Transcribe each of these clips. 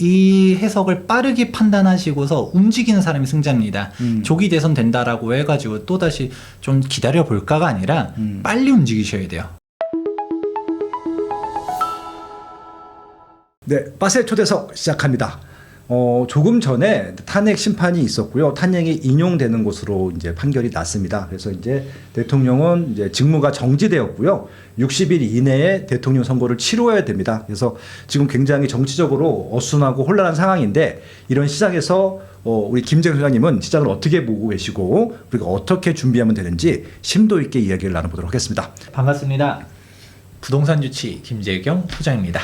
이 해석을 빠르게 판단하시고서 움직이는 사람이 승자입니다. 조기 대선 된다라고 해가지고 또다시 좀 기다려 볼까가 아니라 빨리 움직이셔야 돼요. 네, 빠세 초대석 시작합니다. 조금 전에 탄핵 심판이 있었고요. 탄핵이 인용되는 것으로 이제 판결이 났습니다. 그래서 이제 대통령은 이제 직무가 정지되었고요. 60일 이내에 대통령 선거를 치러야 됩니다. 그래서 지금 굉장히 정치적으로 어수선하고 혼란한 상황인데 이런 시장에서 우리 김재경 소장님은 시장을 어떻게 보고 계시고 우리가 어떻게 준비하면 되는지 심도 있게 이야기를 나눠보도록 하겠습니다. 반갑습니다. 부동산 유치 김재경 소장입니다.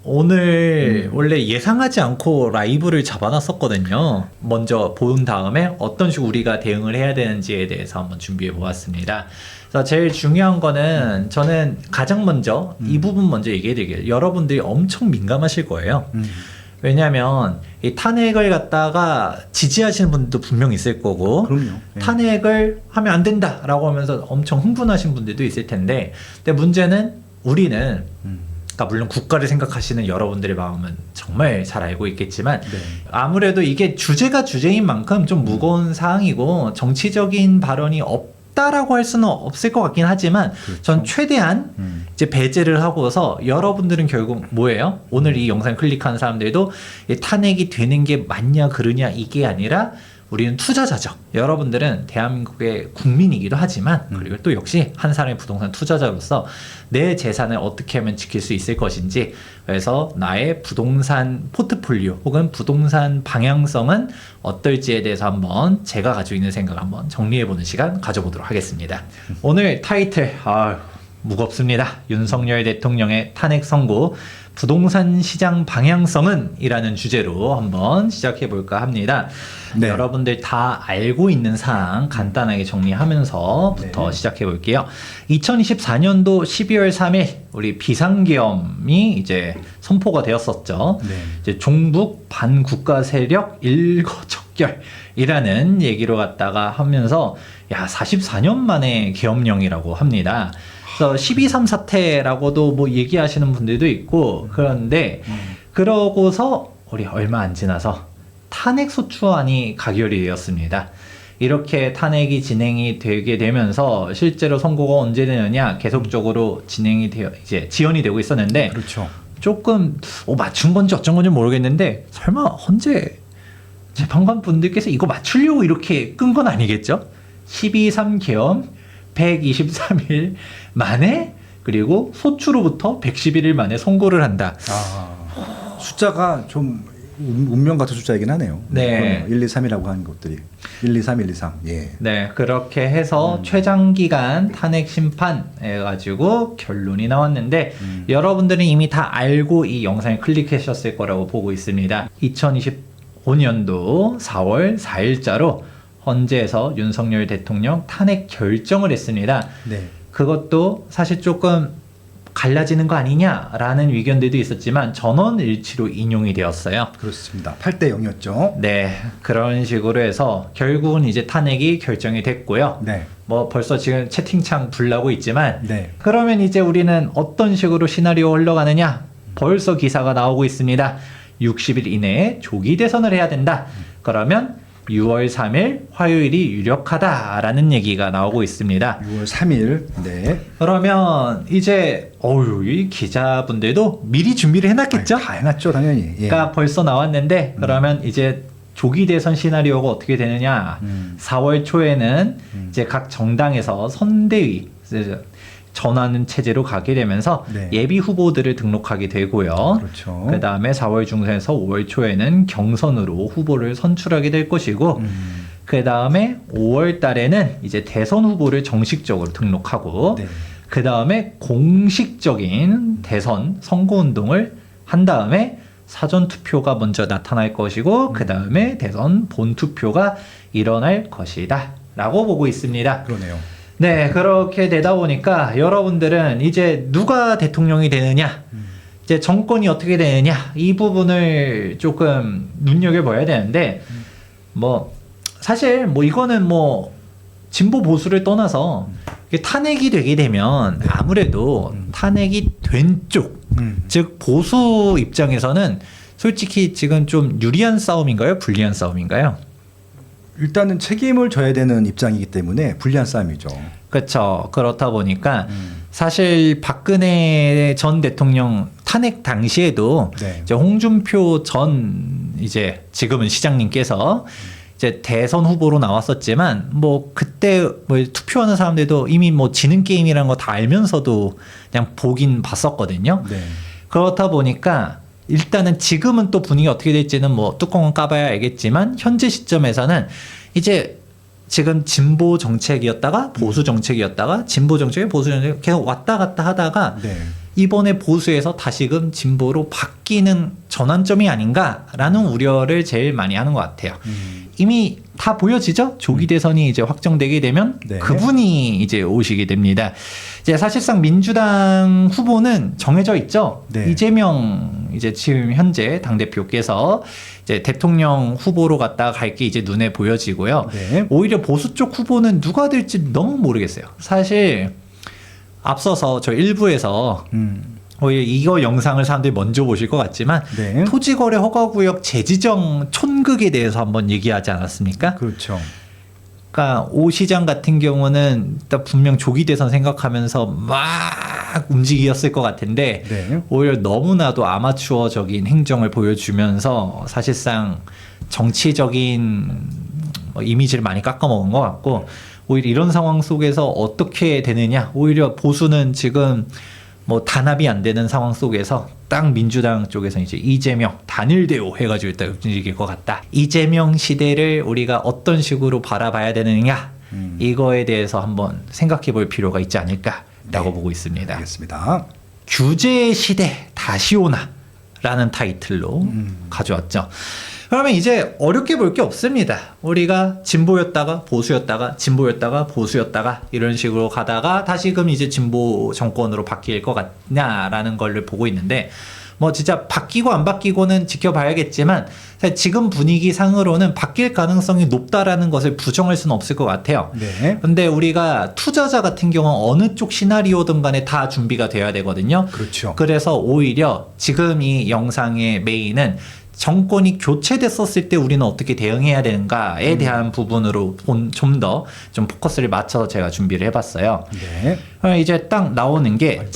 오늘 원래 예상하지 않고 라이브를 잡아놨었거든요. 먼저 본 다음에 어떤 식으로 우리가 대응을 해야 되는지에 대해서 한번 준비해 보았습니다. 그래서 제일 중요한 거는 저는 가장 먼저 이 부분 먼저 얘기해 드릴게요. 여러분들이 엄청 민감하실 거예요. 왜냐하면 이 탄핵을 갖다가 지지하시는 분들도 분명 있을 거고 그럼요. 네. 탄핵을 하면 안 된다라고 하면서 엄청 흥분하신 분들도 있을 텐데 근데 문제는 우리는 그러니까 물론 국가를 생각하시는 여러분들의 마음은 정말 잘 알고 있겠지만 네. 아무래도 이게 주제가 주제인 만큼 좀 무거운 사항이고 정치적인 발언이 없다라고 할 수는 없을 것 같긴 하지만 그렇죠. 전 최대한 이제 배제를 하고서 여러분들은 결국 뭐예요? 오늘 이 영상 클릭하는 사람들도 이 탄핵이 되는 게 맞냐 그르냐 이게 아니라 우리는 투자자죠. 여러분들은 대한민국의 국민이기도 하지만 그리고 또 역시 한 사람의 부동산 투자자로서 내 재산을 어떻게 하면 지킬 수 있을 것인지 그래서 나의 부동산 포트폴리오 혹은 부동산 방향성은 어떨지에 대해서 한번 제가 가지고 있는 생각을 한번 정리해보는 시간 가져보도록 하겠습니다. 오늘 타이틀 무겁습니다. 윤석열 대통령의 탄핵 선고 부동산 시장 방향성은 이라는 주제로 한번 시작해 볼까 합니다. 네. 여러분들 다 알고 있는 사항 간단하게 정리하면서부터 시작해 볼게요. 2024년도 12월 3일 우리 비상계엄이 이제 선포가 되었었죠. 네. 이제 종북 반국가 세력 일거척결이라는 얘기로 갖다가 하면서 44년 만에 계엄령이라고 합니다. 그래서 12.3 사태라고도 뭐 얘기하시는 분들도 있고 그런데 그러고서 우리 얼마 안 지나서 탄핵소추안이 가결이 되었습니다. 이렇게 탄핵이 진행이 되게 되면서 실제로 선고가 언제 되느냐 계속적으로 진행이 되어 이제 지연이 되고 있었는데 그렇죠. 조금 맞춘 건지 어쩐 건지 모르겠는데 설마 헌재 재판관 분들께서 이거 맞추려고 이렇게 끈 건 아니겠죠? 12.3 계엄 123일 만에 그리고 소추로부터 111일 만에 선고를 한다. 숫자가 좀 운명 같은 숫자이긴 하네요. 네. 1, 2, 3이라고 하는 것들이 1, 2, 3, 1, 2, 3. 예. 네, 그렇게 해서 최장기간 탄핵 심판 해가지고 결론이 나왔는데 여러분들은 이미 다 알고 이 영상을 클릭하셨을 거라고 보고 있습니다. 2025년도 4월 4일자로 헌재에서 윤석열 대통령 탄핵 결정을 했습니다. 네. 그것도 사실 조금 갈라지는 거 아니냐라는 의견들도 있었지만 전원일치로 인용이 되었어요. 그렇습니다. 8대 0이었죠. 네, 그런 식으로 해서 결국은 이제 탄핵이 결정이 됐고요. 네. 뭐 벌써 지금 채팅창 불나고 있지만 네. 그러면 이제 우리는 어떤 식으로 시나리오 흘러가느냐? 벌써 기사가 나오고 있습니다. 60일 이내에 조기 대선을 해야 된다. 그러면 6월 3일 화요일이 유력하다라는 얘기가 나오고 있습니다. 6월 3일. 네. 그러면 이제 이 기자분들도 미리 준비를 해놨겠죠? 다 해놨죠, 당연히. 예. 그러니까 벌써 나왔는데 그러면 이제 조기 대선 시나리오가 어떻게 되느냐? 4월 초에는 이제 각 정당에서 선대위 전환 체제로 가게 되면서 네. 예비 후보들을 등록하게 되고요. 그렇죠. 그 다음에 4월 중순에서 5월 초에는 경선으로 후보를 선출하게 될 것이고, 그 다음에 5월 달에는 이제 대선 후보를 정식적으로 등록하고, 네. 그 다음에 공식적인 대선 선거운동을 한 다음에 사전 투표가 먼저 나타날 것이고, 그 다음에 대선 본투표가 일어날 것이다 라고 보고 있습니다. 그러네요. 네, 그렇게 되다 보니까 여러분들은 이제 누가 대통령이 되느냐, 이제 정권이 어떻게 되느냐, 이 부분을 조금 눈여겨봐야 되는데, 뭐, 사실 뭐 이거는 뭐, 진보 보수를 떠나서 이게 탄핵이 되게 되면 아무래도 탄핵이 된 쪽, 즉 보수 입장에서는 솔직히 지금 좀 유리한 싸움인가요? 불리한 싸움인가요? 일단은 책임을 져야 되는 입장이기 때문에 불리한 싸움이죠. 그렇죠. 그렇다 보니까 사실 박근혜 전 대통령 탄핵 당시에도 네. 이제 홍준표 전 이제 지금은 시장님께서 이제 대선 후보로 나왔었지만 뭐 그때 뭐 투표하는 사람들도 이미 뭐 지는 게임이라는 거 다 알면서도 그냥 보긴 봤었거든요. 네. 그렇다 보니까 일단은 지금은 또 분위기 어떻게 될지는 뭐 뚜껑은 까봐야 알겠지만 현재 시점에서는 이제 지금 진보 정책이었다가 보수 정책이었다가 진보 정책이 보수 정책 계속 왔다 갔다 하다가 네. 이번에 보수에서 다시금 진보로 바뀌는 전환점이 아닌가라는 우려를 제일 많이 하는 것 같아요. 이미 다 보여지죠? 조기 대선이 이제 확정되게 되면 네. 그분이 이제 오시게 됩니다. 이제 사실상 민주당 후보는 정해져 있죠. 네. 이재명 이제 지금 현재 당 대표께서 이제 대통령 후보로 갔다가 갈 게 이제 눈에 보여지고요. 네. 오히려 보수 쪽 후보는 누가 될지 너무 모르겠어요. 사실 앞서서 저 일부에서 오히려 이거 영상을 사람들이 먼저 보실 것 같지만 네. 토지거래 허가구역 재지정 촌극에 대해서 한번 얘기하지 않았습니까? 그렇죠. 그러니까 오 시장 같은 경우는 일단 분명 조기 대선 생각하면서 막 움직였을 것 같은데 네. 오히려 너무나도 아마추어적인 행정을 보여주면서 사실상 정치적인 이미지를 많이 깎아먹은 것 같고 오히려 이런 상황 속에서 어떻게 되느냐 오히려 보수는 지금 뭐 단합이 안 되는 상황 속에서 딱 민주당 쪽에서 이제 이재명 단일대오 해가지고 일단 움직일 것 같다. 이재명 시대를 우리가 어떤 식으로 바라봐야 되느냐 이거에 대해서 한번 생각해 볼 필요가 있지 않을까라고 보고 있습니다. 알겠습니다. 규제 시대 다시 오나라는 타이틀로 가져왔죠. 그러면 이제 어렵게 볼 게 없습니다. 우리가 진보였다가 보수였다가 진보였다가 보수였다가 이런 식으로 가다가 다시금 이제 진보 정권으로 바뀔 것 같냐라는 걸 보고 있는데 뭐 진짜 바뀌고 안 바뀌고는 지켜봐야겠지만 사실 지금 분위기 상으로는 바뀔 가능성이 높다라는 것을 부정할 수는 없을 것 같아요. 네. 근데 우리가 투자자 같은 경우는 어느 쪽 시나리오든 간에 다 준비가 돼야 되거든요. 그렇죠. 그래서 오히려 지금 이 영상의 메인은 정권이 교체됐었을 때 우리는 어떻게 대응해야 되는가에 대한 부분으로 좀 더 좀 포커스를 맞춰서 제가 준비를 해봤어요. 네. 이제 딱 나오는 게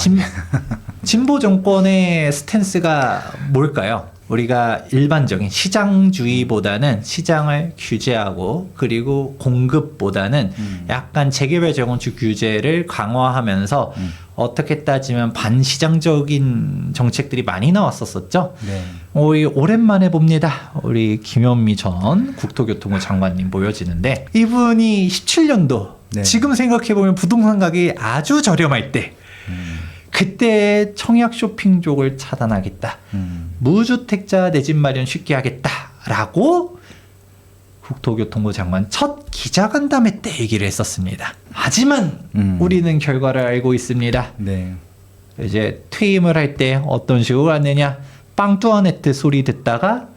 진보 정권의 스탠스가 뭘까요? 우리가 일반적인 시장주의보다는 시장을 규제하고 그리고 공급보다는 약간 재개발 재건축 규제를 강화하면서 어떻게 따지면 반시장적인 정책들이 많이 나왔었었죠. 네. 오랜만에 봅니다. 우리 김현미 전 국토교통부 장관님 보여지는데 이분이 17년도 네. 지금 생각해보면 부동산 가격이 아주 저렴할 때 그때 청약 쇼핑족을 차단하겠다. 무주택자 내 집 마련 쉽게 하겠다라고 국토교통부 장관 첫 기자간담회 때 얘기를 했었습니다. 하지만 우리는 결과를 알고 있습니다. 네. 이제 퇴임을 할 때 어떤 식으로 하느냐 빵뚜아네트 소리 듣다가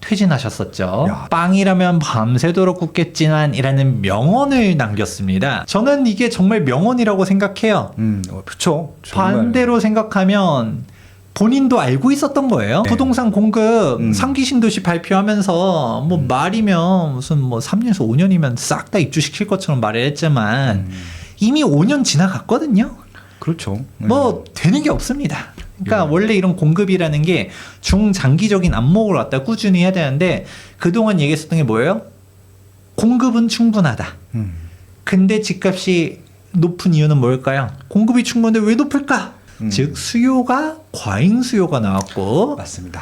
퇴진하셨었죠. 야. 빵이라면 밤새도록 굽겠지만 이라는 명언을 남겼습니다. 저는 이게 정말 명언이라고 생각해요. 그렇죠. 반대로 생각하면 본인도 알고 있었던 거예요. 네. 부동산 공급 3기 신도시 발표하면서 뭐 말이면 무슨 뭐 3년에서 5년이면 싹 다 입주시킬 것처럼 말을 했지만 이미 5년 지나갔거든요. 그렇죠. 뭐 되는 게 없습니다. 그러니까 원래 이런 공급이라는 게 중장기적인 안목을 갖다 꾸준히 해야 되는데 그동안 얘기했었던 게 뭐예요? 공급은 충분하다. 근데 집값이 높은 이유는 뭘까요? 공급이 충분한데 왜 높을까? 즉 수요가 과잉 수요가 나왔고 맞습니다.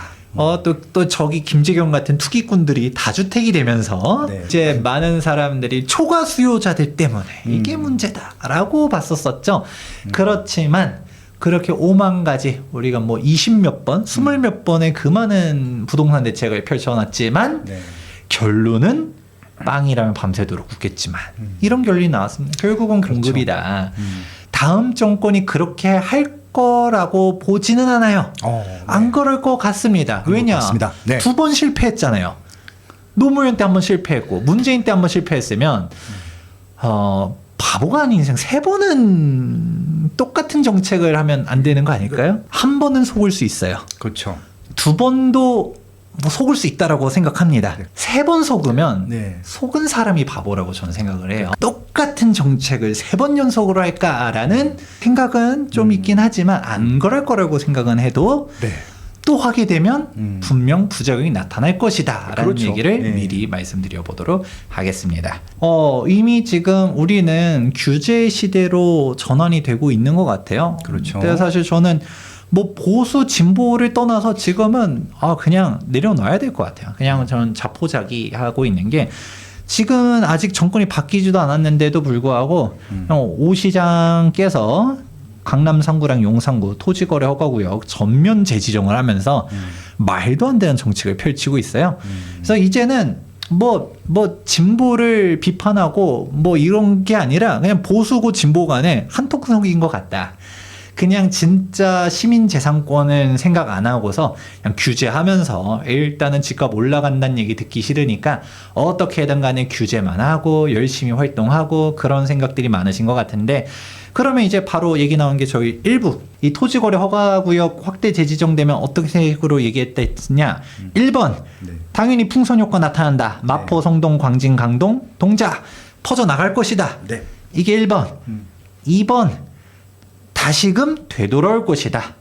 또 저기 김재경 같은 투기꾼들이 다주택이 되면서 네. 이제 많은 사람들이 초과 수요자들 때문에 이게 문제다라고 봤었었죠. 그렇지만 그렇게 5만 가지 우리가 뭐 20몇 번, 20몇 번의 그 많은 부동산 대책을 펼쳐놨지만 네. 결론은 빵이라면 밤새도록 굽겠지만 이런 결론이 나왔습니다. 결국은 공급이다. 다음 정권이 그렇게 할 거라고 보지는 않아요. 네. 안 그럴 것 같습니다. 왜냐? 네. 2번 실패했잖아요. 노무현 때 한 번 실패했고 문재인 때 한 번 실패했으면 바보가 아닌 이상 3번은 똑같은 정책을 하면 안 되는 거 아닐까요? 한 번은 속을 수 있어요. 그렇죠. 두 번도 뭐 속을 수 있다라고 생각합니다. 네. 세 번 속으면 네. 속은 사람이 바보라고 저는 생각을 해요. 똑같은 정책을 세 번 연속으로 할까라는 생각은 좀 있긴 하지만 안 그럴 거라고 생각은 해도 네. 또 하게 되면 분명 부작용이 나타날 것이다 라는 그렇죠. 얘기를 네. 미리 말씀드려 보도록 하겠습니다. 이미 지금 우리는 규제 시대로 전환이 되고 있는 것 같아요. 그렇죠. 근데 사실 저는 뭐 보수 진보를 떠나서 지금은 그냥 내려놔야 될 것 같아요. 그냥 저는 자포자기하고 있는 게 지금은 아직 정권이 바뀌지도 않았는데도 불구하고 오 시장께서 강남 3구랑 용산구 토지거래 허가구역 전면 재지정을 하면서 말도 안 되는 정책을 펼치고 있어요. 그래서 이제는 뭐 진보를 비판하고 뭐 이런 게 아니라 그냥 보수고 진보 간에 한통속인 것 같다. 그냥 진짜 시민재산권은 생각 안 하고서 그냥 규제하면서 일단은 집값 올라간다는 얘기 듣기 싫으니까 어떻게든 간에 규제만 하고 열심히 활동하고 그런 생각들이 많으신 것 같은데, 그러면 이제 바로 얘기 나온 게 저희 1부 이 토지거래 허가구역 확대 재지정되면 어떤 식으로 얘기했냐. 1번 네. 당연히 풍선 효과 나타난다. 마포, 성동, 광진, 강동, 동자 퍼져나갈 것이다. 네. 이게 1번. 2번 다시금 되돌아올 것이다.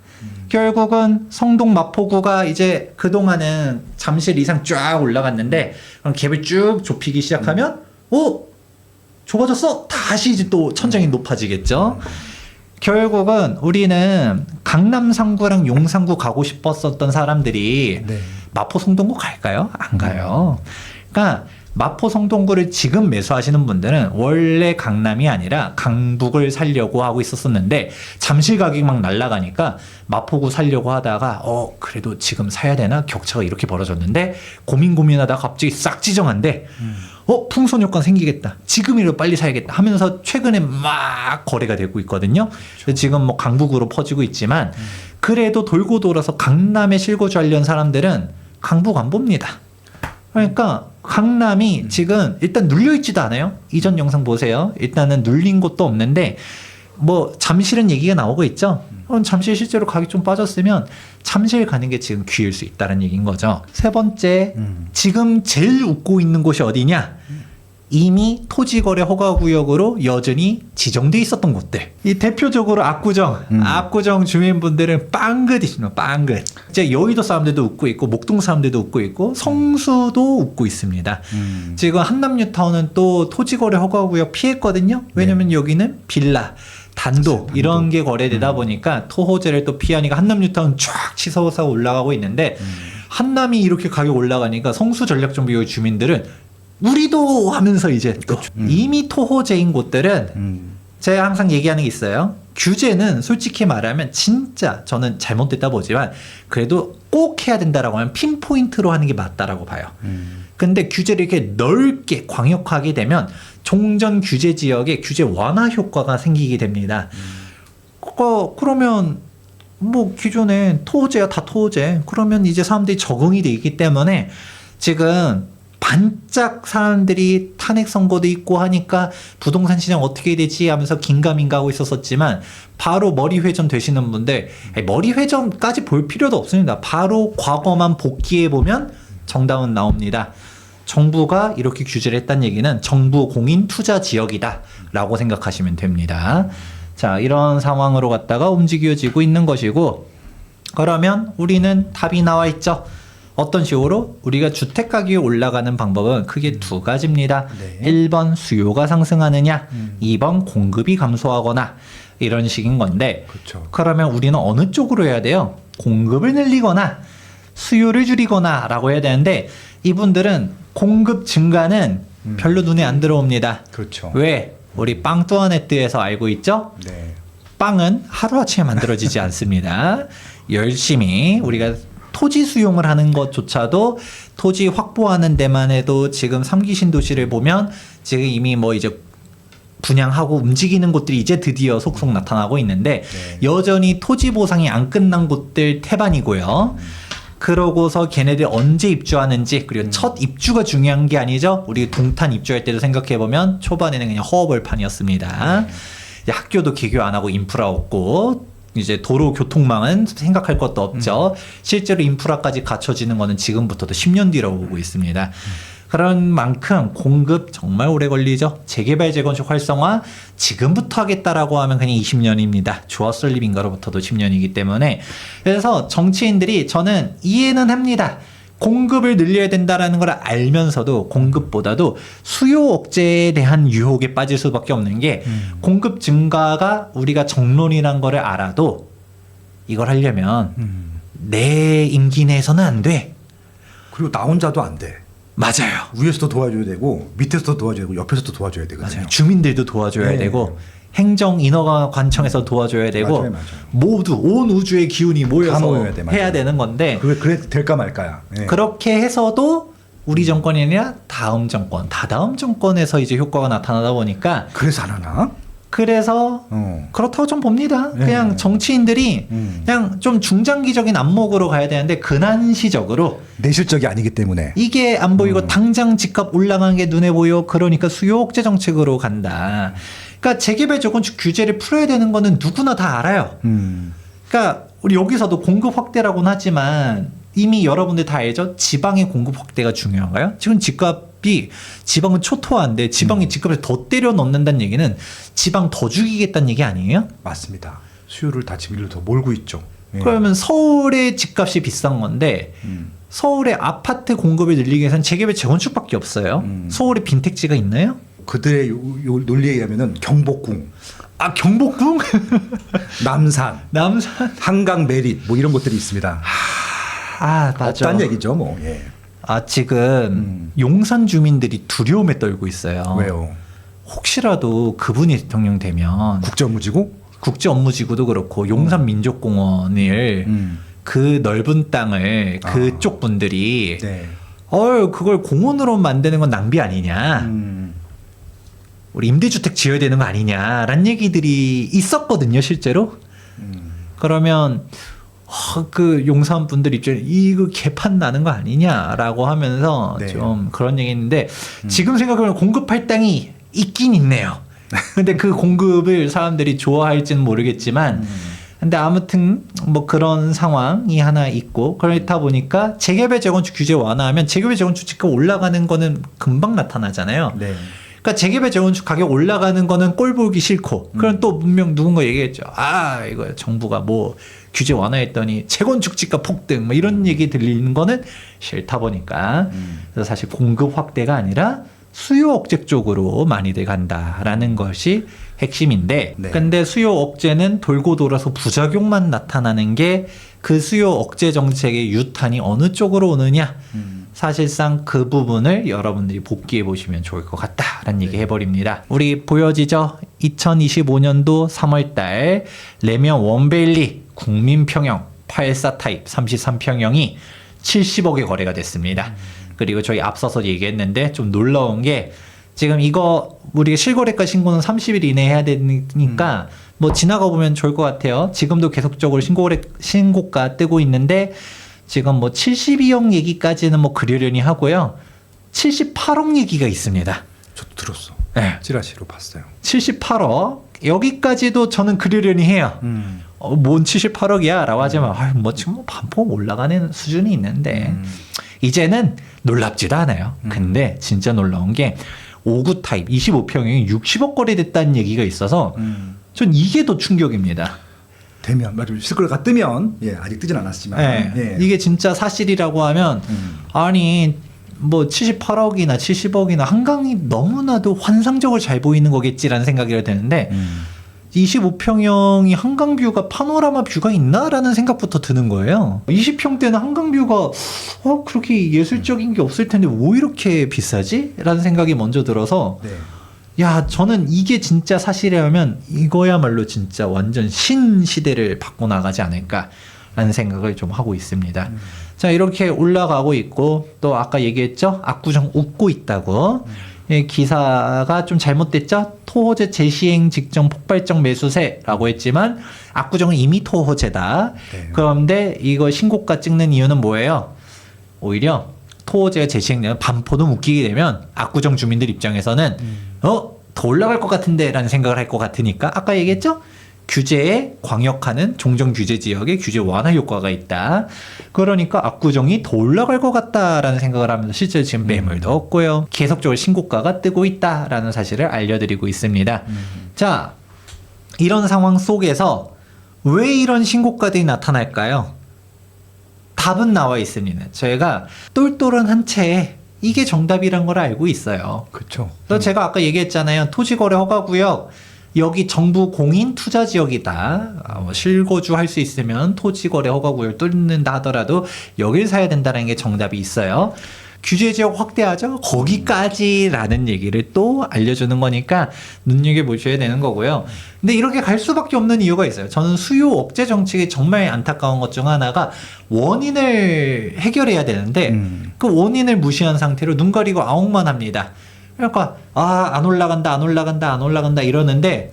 결국은 성동 마포구가 이제 그동안은 잠실 이상 쫙 올라갔는데 그럼 갭을 쭉 좁히기 시작하면 좁아졌어? 다시 이제 또 천장이 높아지겠죠. 결국은 우리는 강남 3구랑 용산구 가고 싶었었던 사람들이 네. 마포 성동구 갈까요? 안 가요. 그러니까 마포 성동구를 지금 매수하시는 분들은 원래 강남이 아니라 강북을 살려고 하고 있었었는데 잠실 가격이 막 날아가니까 마포구 살려고 하다가 그래도 지금 사야 되나? 격차가 이렇게 벌어졌는데 고민하다가 갑자기 싹 지정한데 풍선 효과 생기겠다. 지금이라도 빨리 사야겠다 하면서 최근에 막 거래가 되고 있거든요. 그래서 지금 뭐 강북으로 퍼지고 있지만 그래도 돌고 돌아서 강남에 실거주하려는 사람들은 강북 안 봅니다. 그러니까 강남이 지금 일단 눌려있지도 않아요. 이전 영상 보세요. 일단은 눌린 곳도 없는데 뭐 잠실은 얘기가 나오고 있죠. 잠실 실제로 가격이 좀 빠졌으면 잠실 가는 게 지금 기회일 수 있다는 얘기인 거죠. 세 번째, 지금 제일 웃고 있는 곳이 어디냐? 이미 토지거래 허가구역으로 여전히 지정돼 있었던 곳들. 이 대표적으로 압구정 주민분들은 빵긋이십니다. 빵긋. 이제 여의도 사람들도 웃고 있고 목동 사람들도 웃고 있고 성수도 웃고 있습니다. 지금 한남뉴타운은 또 토지거래 허가구역 피했거든요. 왜냐면 여기는 빌라, 단독 이런 게 거래되다 보니까 토호제를 또 피하니까 한남뉴타운 쫙 치솟아 올라가고 있는데 한남이 이렇게 가격 올라가니까 성수 전략정비구역 주민들은 우리도 하면서 이제 또 이미 토호제인 곳들은 제가 항상 얘기하는 게 있어요. 규제는 솔직히 말하면 진짜 저는 잘못됐다 보지만 그래도 꼭 해야 된다라고 하면 핀포인트로 하는 게 맞다라고 봐요. 근데 규제를 이렇게 넓게 광역화하게 되면 종전 규제 지역에 규제 완화 효과가 생기게 됩니다. 그러면 뭐 기존에 토호제야 다 토호제. 그러면 이제 사람들이 적응이 돼 있기 때문에 지금 반짝 사람들이 탄핵 선고도 있고 하니까 부동산 시장 어떻게 되지 하면서 긴가민가 하고 있었지만 바로 머리 회전 되시는 분들 머리 회전까지 볼 필요도 없습니다. 바로 과거만 복기해 보면 정답은 나옵니다. 정부가 이렇게 규제를 했다는 얘기는 정부 공인 투자 지역이다 라고 생각하시면 됩니다. 자, 이런 상황으로 갔다가 움직여지고 있는 것이고, 그러면 우리는 답이 나와 있죠. 어떤 식으로? 우리가 주택 가격이 올라가는 방법은 크게 두 가지입니다. 네. 1번 수요가 상승하느냐, 2번 공급이 감소하거나 이런 식인 건데, 그렇죠. 그러면 우리는 어느 쪽으로 해야 돼요? 공급을 늘리거나 수요를 줄이거나 라고 해야 되는데, 이분들은 공급 증가는 별로 눈에 안 들어옵니다. 그렇죠. 왜? 우리 빵뚜아네뜨에서 알고 있죠? 네. 빵은 하루아침에 만들어지지 않습니다. 열심히 우리가 토지 수용을 하는 것조차도 토지 확보하는 데만 해도 지금 3기 신도시를 보면 지금 이미 뭐 이제 분양하고 움직이는 곳들이 이제 드디어 속속 나타나고 있는데 여전히 토지 보상이 안 끝난 곳들 태반이고요. 그러고서 걔네들 언제 입주하는지, 그리고 첫 입주가 중요한 게 아니죠. 우리 동탄 입주할 때도 생각해보면 초반에는 그냥 허허벌판이었습니다. 이제 학교도 개교 안 하고 인프라 없고 이제 도로 교통망은 생각할 것도 없죠. 실제로 인프라까지 갖춰지는 거는 지금부터도 10년 뒤라고 보고 있습니다. 그런 만큼 공급 정말 오래 걸리죠. 재개발 재건축 활성화 지금부터 하겠다라고 하면 그냥 20년입니다. 주어 설립인가로부터도 10년이기 때문에. 그래서 정치인들이 저는 이해는 합니다. 공급을 늘려야 된다라는 걸 알면서도 공급보다도 수요 억제에 대한 유혹에 빠질 수밖에 없는 게 공급 증가가 우리가 정론이란 거를 알아도 이걸 하려면 내 임기 내에서는 안 돼. 그리고 나 혼자도 안 돼. 맞아요. 위에서도 도와줘야 되고 밑에서도 도와줘야 되고 옆에서도 도와줘야 되거든요. 맞아요. 주민들도 도와줘야 네. 되고 행정 인허가 관청에서 도와줘야 되고 맞아요. 모두 온 우주의 기운이 모여서 다 모여야 돼, 맞아요. 해야 되는 건데 그래 될까 말까야. 네. 그렇게 해서도 우리 정권이 아니라 다음 정권, 다다음 정권에서 이제 효과가 나타나다 보니까 그래서 안 하나? 그래서 그렇다고 좀 봅니다. 네. 그냥 정치인들이 그냥 좀 중장기적인 안목으로 가야 되는데 근한시적으로 내실적이 아니기 때문에. 이게 안 보이고 당장 집값 올라가는 게 눈에 보여. 그러니까 수요 억제 정책으로 간다. 그러니까 재개발 재건축 규제를 풀어야 되는 거는 누구나 다 알아요. 그러니까 우리 여기서도 공급 확대라고는 하지만 이미 여러분들 다 알죠? 지방의 공급 확대가 중요한가요? 지금 집값이 지방은 초토화인데 지방이 집값을 더 때려 넣는다는 얘기는 지방 더 죽이겠다는 얘기 아니에요? 맞습니다. 수요를 다 지금 일로 더 몰고 있죠. 예. 그러면 서울의 집값이 비싼 건데 서울의 아파트 공급을 늘리기 위해서는 재개발 재건축밖에 없어요. 서울에 빈택지가 있나요? 그들의 요 논리에 의하면은 경복궁, 아 경복궁? 남산, 남산? 한강 메릿 뭐 이런 것들이 있습니다. 아 맞아. 없다는 얘기죠, 뭐. 예. 아 지금 용산 주민들이 두려움에 떨고 있어요. 왜요? 혹시라도 그분이 대통령 되면 국제업무지구? 국제업무지구도 그렇고 용산 민족공원을 그 넓은 땅을 그쪽 분들이 네. 그걸 공원으로 만드는 건 낭비 아니냐. 우리 임대주택 지어야 되는 거 아니냐라는 얘기들이 있었거든요, 실제로. 그러면 그 용산 분들 입장에 이거 개판 나는 거 아니냐라고 하면서 네. 좀 그런 얘기 했는데 지금 생각하면 공급할 땅이 있긴 있네요. 근데 그 공급을 사람들이 좋아할지는 모르겠지만 근데 아무튼 뭐 그런 상황이 하나 있고 그렇다 보니까 재개발 재건축 규제 완화하면 재개발 재건축 집값 올라가는 거는 금방 나타나잖아요. 네. 그러니까 재개발 재건축 가격 올라가는 거는 꼴 보기 싫고 그럼 또 분명 누군가 얘기했죠. 아 이거 정부가 뭐 규제 완화했더니 재건축 집값 폭등 뭐 이런 얘기 들리는 거는 싫다 보니까 그래서 사실 공급 확대가 아니라 수요 억제 쪽으로 많이들 간다라는 것이 핵심인데 네. 근데 수요 억제는 돌고 돌아서 부작용만 나타나는 게 그 수요 억제 정책의 유탄이 어느 쪽으로 오느냐 사실상 그 부분을 여러분들이 복기해 보시면 좋을 것 같다라는 얘기 해버립니다. 우리 보여지죠? 2025년도 3월달 레면 원베일리 국민평형 84 타입 33평형이 70억에 거래가 됐습니다. 그리고 저희 앞서서 얘기했는데 좀 놀라운 게 지금 이거 우리가 실거래가 신고는 30일 이내에 해야 되니까 뭐 지나가 보면 좋을 것 같아요. 지금도 계속적으로 신고가 뜨고 있는데 지금 뭐 72억 얘기까지는 뭐 그러려니 하고요. 78억 얘기가 있습니다. 저도 들었어. 네. 찌라시로 봤어요. 78억 여기까지도 저는 그러려니 해요. 뭔 78억이야 라고 하지만 뭐 지금 뭐 반포 올라가는 수준이 있는데 이제는 놀랍지도 않아요. 근데 진짜 놀라운 게 59 타입 25평형이 60억 거래됐다는 얘기가 있어서 전 이게 더 충격입니다. 되면 맞아요. 실거래가 뜨면 아직 뜨진 않았지만 네. 예. 이게 진짜 사실이라고 하면 아니 뭐 78억이나 70억이나 한강이 너무나도 환상적으로 잘 보이는 거겠지라는 생각이 드는데 25평형이 한강 뷰가 파노라마 뷰가 있나라는 생각부터 드는 거예요. 20평대는 한강 뷰가 그렇게 예술적인 게 없을 텐데 왜 이렇게 비싸지? 라는 생각이 먼저 들어서 네. 야 저는 이게 진짜 사실이라면 이거야말로 진짜 완전 신시대를 바꿔나가지 않을까라는 생각을 좀 하고 있습니다. 자 이렇게 올라가고 있고 또 아까 얘기했죠? 압구정 웃고 있다고. 예, 기사가 좀 잘못됐죠? 토호제 재시행 직전 폭발적 매수세라고 했지만 압구정은 이미 토호제다. 네. 그런데 이거 신고가 찍는 이유는 뭐예요? 오히려 토호제가 재시행되면 반포도 묶이게 되면 압구정 주민들 입장에서는 더 올라갈 것 같은데 라는 생각을 할 것 같으니까 아까 얘기했죠? 규제에 광역화는 종전 규제 지역의 규제 완화 효과가 있다. 그러니까 압구정이 더 올라갈 것 같다라는 생각을 하면서 실제로 지금 매물도 없고요. 계속적으로 신고가가 뜨고 있다라는 사실을 알려드리고 있습니다. 자, 이런 상황 속에서 왜 이런 신고가들이 나타날까요? 답은 나와 있습니다. 저희가 똘똘한 한 채에 이게 정답이란 걸 알고 있어요. 그렇죠. 그래서 제가 아까 얘기했잖아요. 토지거래 허가구역 여기 정부 공인 투자 지역이다. 실거주 할 수 있으면 토지거래 허가구역을 뚫는다 하더라도 여길 사야 된다는 게 정답이 있어요. 규제 지역 확대하죠. 거기까지라는 얘기를 또 알려주는 거니까 눈여겨보셔야 되는 거고요. 근데 이렇게 갈 수밖에 없는 이유가 있어요. 저는 수요 억제 정책이 정말 안타까운 것 중 하나가 원인을 해결해야 되는데 그 원인을 무시한 상태로 눈 가리고 아웅만 합니다. 그러니까 안 올라간다 이러는데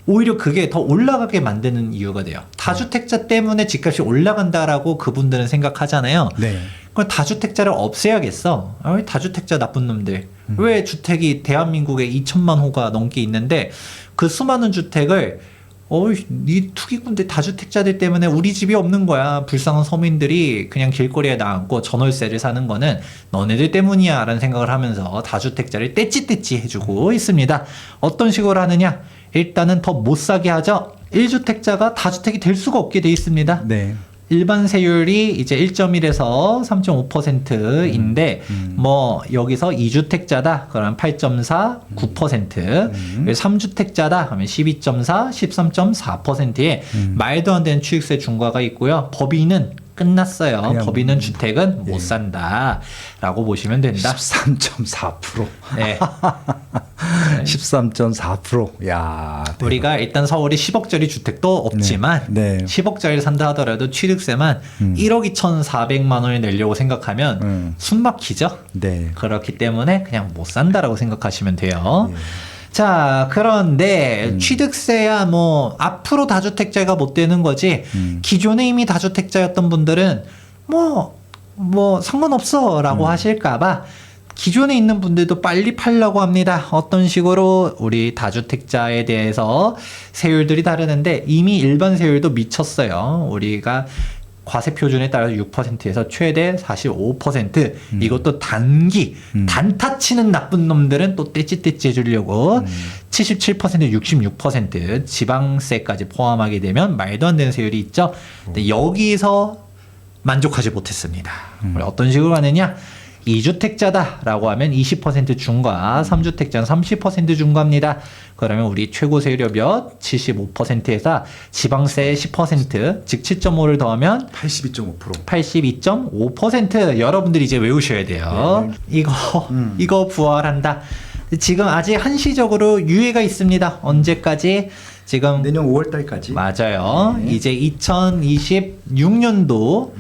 오히려 그게 더 올라가게 만드는 이유가 돼요. 다주택자 때문에 집값이 올라간다라고 그분들은 생각하잖아요. 네. 그럼 다주택자를 없애야겠어. 다주택자 나쁜 놈들. 왜 주택이 대한민국에 2천만 호가 넘게 있는데 그 수많은 주택을 네 투기꾼들 다주택자들 때문에 우리 집이 없는 거야. 불쌍한 서민들이 그냥 길거리에 나앉고 전월세를 사는 거는 너네들 때문이야 라는 생각을 하면서 다주택자를 떼찌떼찌 해주고 있습니다. 어떤 식으로 하느냐? 일단은 더 못 사게 하죠. 1주택자가 다주택이 될 수가 없게 돼 있습니다. 네. 일반 세율이 이제 1.1에서 3.5%인데 뭐 여기서 2주택자다 그러면 8.4, 9%, 3주택자다 그러면 12.4, 13.4%의 말도 안 되는 취득세 중과가 있고요. 법인은 끝났어요. 법인은 주택은 못 산다라고 보시면 된다. 13.4%. 네. 13.4%. 야. 대박. 우리가 일단 서울이 10억짜리 주택도 없지만 네. 10억짜리를 산다 하더라도 취득세만 1억 2,400만 원을 내려고 생각하면 숨 막히죠. 네. 그렇기 때문에 그냥 못 산다라고 생각하시면 돼요. 예. 자, 그런데 취득세야 뭐 앞으로 다주택자가 못 되는 거지 기존에 이미 다주택자였던 분들은 뭐 상관없어라고 하실까봐 기존에 있는 분들도 빨리 팔려고 합니다. 어떤 식으로 우리 다주택자에 대해서 세율들이 다르는데 이미 일반 세율도 미쳤어요. 우리가 과세 표준에 따라서 6%에서 최대 45%. 이것도 단타 치는 나쁜 놈들은 또 떼찌떼찌 해주려고 77%, 66% 지방세까지 포함하게 되면 말도 안 되는 세율이 있죠. 근데 여기서 만족하지 못했습니다. 어떤 식으로 하느냐? 2주택자다라고 하면 20% 중과, 3주택자는 30% 중과입니다. 그러면 우리 최고 세율이 몇? 75%에서 지방세 10%, 즉 7.5를 더하면 82.5%. 82.5%. 여러분들이 이제 외우셔야 돼요. 이거 부활한다. 지금 아직 한시적으로 유예가 있습니다. 언제까지? 지금 내년 5월 달까지. 맞아요. 이제 2026년도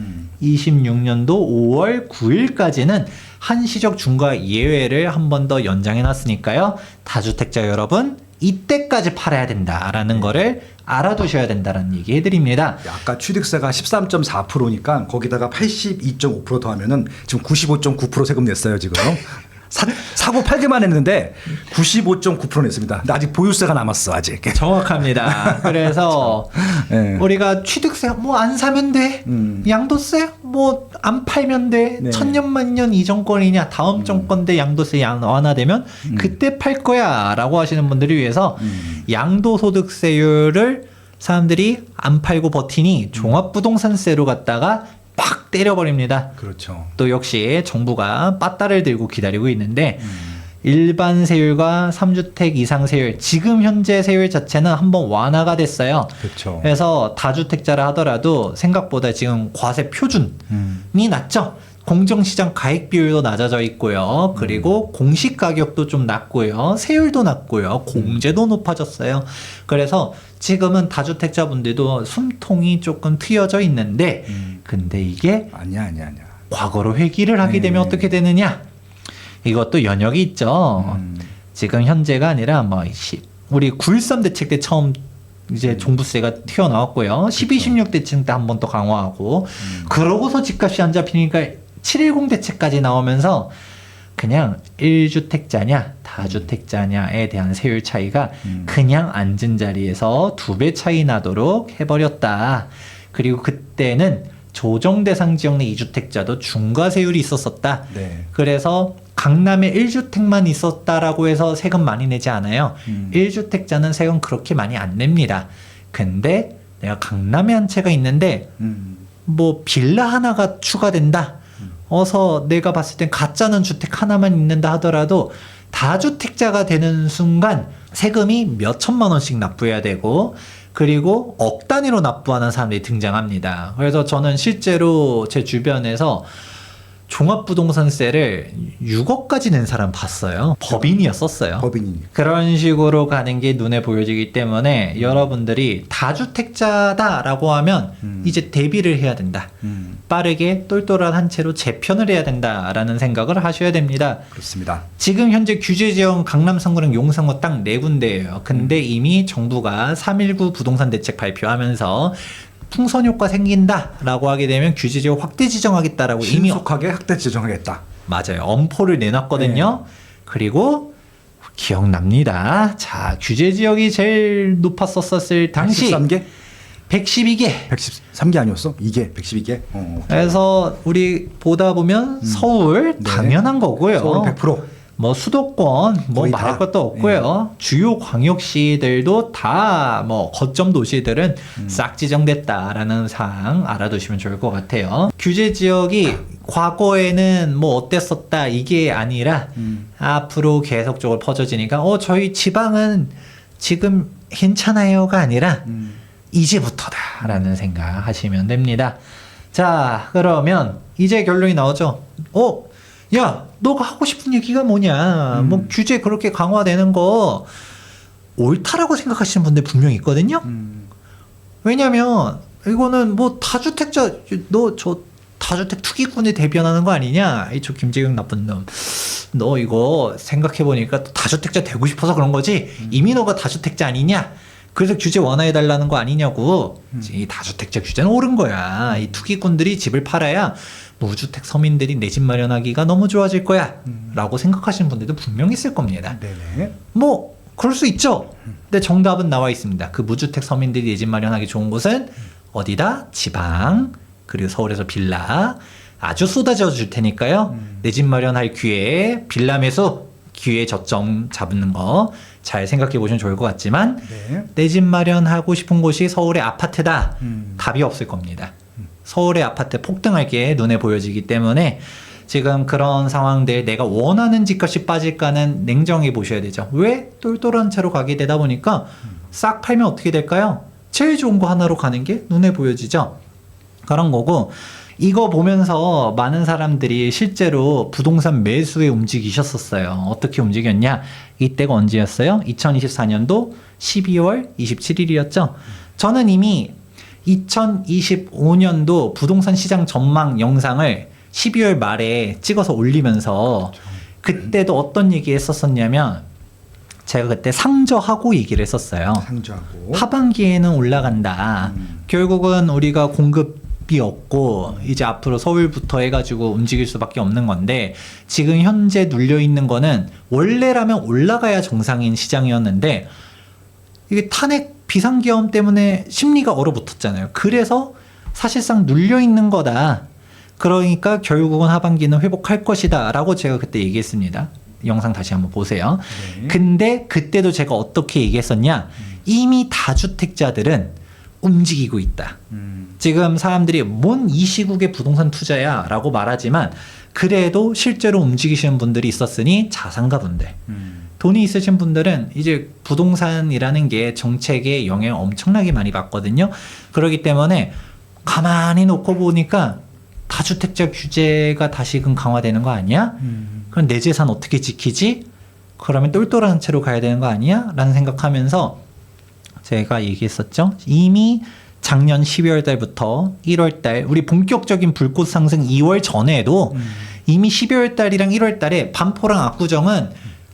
5월 9일까지는 한시적 중과 예외를 한 번 더 연장해 놨으니까요. 다주택자 여러분 이때까지 팔아야 된다라는 거를 알아두셔야 된다는 얘기 해드립니다. 아까 취득세가 13.4%니까 거기다가 82.5% 더하면은 지금 95.9% 세금 냈어요 지금. 사고 팔기만 했는데 95.9% 냈습니다. 근데 아직 보유세가 남았어 아직. 정확합니다. 그래서 네. 우리가 취득세 뭐 안 사면 돼, 양도세 뭐 안 팔면 돼, 네. 천년만년 이 정권이냐 다음 정권 때 양도세 완화되면 그때 팔 거야라고 하시는 분들을 위해서 양도소득세율을 사람들이 안 팔고 버티니 종합부동산세로 갖다가 팍 때려버립니다. 그렇죠. 또 역시 정부가 빠따를 들고 기다리고 있는데 일반 세율과 3주택 이상 세율 지금 현재 세율 자체는 한번 완화가 됐어요. 그렇죠. 그래서 다주택자를 하더라도 생각보다 지금 과세 표준이 낮죠. 공정시장 가액 비율도 낮아져 있고요. 그리고 공시 가격도 좀 낮고요. 세율도 낮고요. 공제도 높아졌어요. 그래서 지금은 다주택자분들도 숨통이 조금 트여져 있는데 근데 이게 아니야. 과거로 회귀를 하게 되면 어떻게 되느냐? 이것도 연역이 있죠. 지금 현재가 아니라 우리 9.13 대책 때 처음 이제 종부세가 튀어나왔고요. 12, 16 대책 때 한 번 더 강화하고 그러고서 집값이 안 잡히니까 7.10 대책까지 나오면서 그냥 1주택자냐 다주택자냐에 대한 세율 차이가 그냥 앉은 자리에서 2배 차이 나도록 해버렸다. 그리고 그때는 조정 대상 지역 내 2주택자도 중과세율이 있었었다. 네. 그래서 강남에 1주택만 있었다라고 해서 세금 많이 내지 않아요. 1주택자는 세금 그렇게 많이 안 냅니다. 근데 내가 강남에 한 채가 있는데 뭐 빌라 하나가 추가된다. 어서 내가 봤을 땐 가짜는 주택 하나만 있는다 하더라도 다주택자가 되는 순간 세금이 몇 천만 원씩 납부해야 되고 그리고 억 단위로 납부하는 사람들이 등장합니다. 그래서 저는 실제로 제 주변에서 종합부동산세를 6억까지 낸 사람 봤어요. 법인이었었어요. 법인이니까. 그런 식으로 가는 게 눈에 보여지기 때문에 여러분들이 다주택자다라고 하면 이제 대비를 해야 된다. 빠르게 똘똘한 한 채로 재편을 해야 된다라는 생각을 하셔야 됩니다. 그렇습니다. 지금 현재 규제지역은 강남, 상구랑 용산구 딱 4군데예요. 근데 이미 정부가 3.19 부동산 대책 발표하면서 풍선 효과 생긴다라고 하게 되면 규제지역 확대 지정하겠다라고 이미 신속하게 확대 지정하겠다. 맞아요. 엄포를 내놨거든요. 그리고 기억납니다. 자, 규제지역이 제일 높았었을 당시 113개? 112개. 113개 아니었어? 이게 112개? 그래서 우리 보다 보면 서울 네. 당연한 거고요. 서울 100%. 뭐 수도권 뭐 거의 말할 다. 것도 없고요. 주요 광역시들도 다 뭐 거점 도시들은 싹 지정됐다라는 사항 알아두시면 좋을 것 같아요. 규제 지역이 과거에는 뭐 어땠었다 이게 아니라 앞으로 계속적으로 퍼져지니까 저희 지방은 지금 괜찮아요가 아니라 이제부터다라는 생각 하시면 됩니다. 자, 그러면 이제 결론이 나오죠. 야, 너가 하고 싶은 얘기가 뭐냐? 뭐 규제 그렇게 강화되는 거 옳다라고 생각하시는 분들 분명히 있거든요. 왜냐면 이거는 뭐 다주택자 너 저 다주택 투기꾼에 대변하는 거 아니냐? 이 저 김재경 나쁜 놈. 너 이거 생각해 보니까 다주택자 되고 싶어서 그런 거지. 이미 너가 다주택자 아니냐? 그래서 규제 완화해 달라는 거 아니냐고. 이 다주택자 규제는 옳은 거야. 이 투기꾼들이 집을 팔아야 무주택 서민들이 내 집 마련하기가 너무 좋아질 거야 라고 생각하시는 분들도 분명히 있을 겁니다. 네네. 뭐 그럴 수 있죠. 근데 정답은 나와 있습니다. 그 무주택 서민들이 내 집 마련하기 좋은 곳은 어디다? 지방, 그리고 서울에서 빌라 아주 쏟아져 줄 테니까요. 내 집 마련할 기회에 빌라 매수 기회 저점 잡는 거 잘 생각해 보시면 좋을 것 같지만 네. 내 집 마련하고 싶은 곳이 서울의 아파트다. 답이 없을 겁니다. 서울의 아파트 폭등할 게 눈에 보여지기 때문에 지금 그런 상황들 내가 원하는 집값이 빠질까는 냉정히 보셔야 되죠. 왜? 똘똘한 채로 가게 되다 보니까 싹 팔면 어떻게 될까요? 제일 좋은 거 하나로 가는 게 눈에 보여지죠. 그런 거고 이거 보면서 많은 사람들이 실제로 부동산 매수에 움직이셨었어요. 어떻게 움직였냐? 이때가 언제였어요? 2024년도 12월 27일이었죠. 저는 이미 2025년도 부동산 시장 전망 영상을 12월 말에 찍어서 올리면서 그때도 어떤 얘기 했었었냐면 제가 그때 상저하고 얘기를 했었어요. 상저하고. 하반기에는 올라간다. 결국은 우리가 공급이 없고 이제 앞으로 서울부터 해가지고 움직일 수밖에 없는 건데 지금 현재 눌려있는 거는 원래라면 올라가야 정상인 시장이었는데 이게 탄핵 비상계엄 때문에 심리가 얼어붙었잖아요. 그래서 사실상 눌려있는 거다. 그러니까 결국은 하반기는 회복할 것이다 라고 제가 그때 얘기했습니다. 영상 다시 한번 보세요. 네. 근데 그때도 제가 어떻게 얘기했었냐. 이미 다주택자들은 움직이고 있다. 지금 사람들이 뭔 이 시국에 부동산 투자야 라고 말하지만 그래도 실제로 움직이시는 분들이 있었으니 자산가분들 돈이 있으신 분들은 이제 부동산이라는 게 정책에 영향을 엄청나게 많이 받거든요. 그렇기 때문에 가만히 놓고 보니까 다주택자 규제가 다시금 강화되는 거 아니야? 그럼 내 재산 어떻게 지키지? 그러면 똘똘한 채로 가야 되는 거 아니야? 라는 생각하면서 제가 얘기했었죠. 이미 작년 12월 달부터 1월 달 우리 본격적인 불꽃 상승 2월 전에도 이미 12월 달이랑 1월 달에 반포랑 압구정은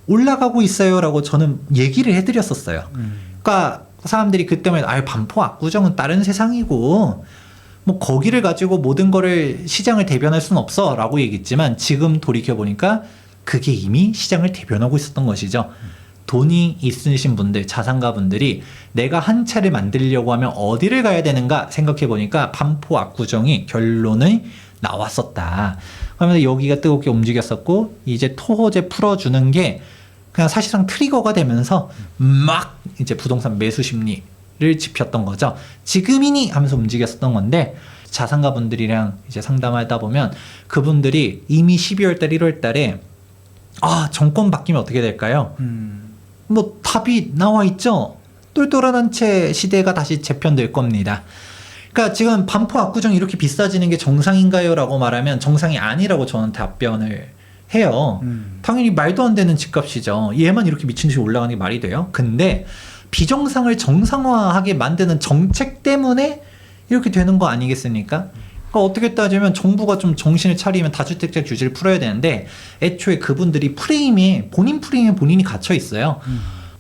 올라가고 있어요 라고 저는 얘기를 해드렸었어요. 그러니까 사람들이 그때만 반포 압구정은 다른 세상이고 뭐 거기를 가지고 모든 거를 시장을 대변할 수는 없어 라고 얘기했지만 지금 돌이켜보니까 그게 이미 시장을 대변하고 있었던 것이죠. 돈이 있으신 분들, 자산가 분들이 내가 한 차를 만들려고 하면 어디를 가야 되는가 생각해 보니까 반포 압구정이 결론이 나왔었다. 그러면서 여기가 뜨겁게 움직였었고 이제 토호제 풀어주는 게 그냥 사실상 트리거가 되면서 막 이제 부동산 매수 심리를 짚혔던 거죠. 지금이니 하면서 움직였었던 건데 자산가 분들이랑 이제 상담하다 보면 그분들이 이미 12월 달, 1월 달에 정권 바뀌면 어떻게 될까요? 뭐 답이 나와 있죠. 똘똘한 한 채 시대가 다시 재편될 겁니다. 그러니까 지금 반포 압구정이 이렇게 비싸지는 게 정상인가요? 라고 말하면 정상이 아니라고 저는 답변을 해요. 당연히 말도 안 되는 집값이죠. 얘만 이렇게 미친 듯이 올라가는 게 말이 돼요? 근데 비정상을 정상화하게 만드는 정책 때문에 이렇게 되는 거 아니겠습니까? 그러니까 어떻게 따지면 정부가 좀 정신을 차리면 다주택자 규제를 풀어야 되는데 애초에 그분들이 본인 프레임에 본인이 갇혀 있어요.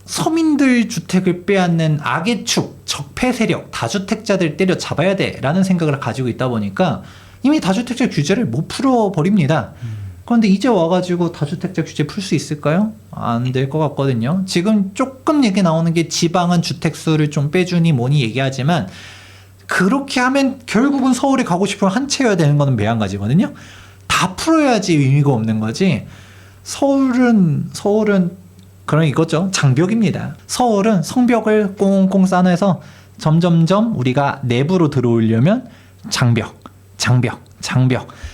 서민들 주택을 빼앗는 악의 축, 적폐 세력, 다주택자들 때려 잡아야 돼라는 생각을 가지고 있다 보니까 이미 다주택자 규제를 못 풀어버립니다. 그런데 이제 와가지고 다주택자 규제 풀 수 있을까요? 안 될 것 같거든요. 지금 조금 얘기 나오는 게 지방은 주택수를 좀 빼주니 뭐니 얘기하지만 그렇게 하면 결국은 서울에 가고 싶으면 한 채여야 되는 거는 매한가지거든요. 다 풀어야지 의미가 없는 거지. 서울은 그런 이거죠. 장벽입니다. 서울은 성벽을 꽁꽁 싸내서 점점점 우리가 내부로 들어오려면 장벽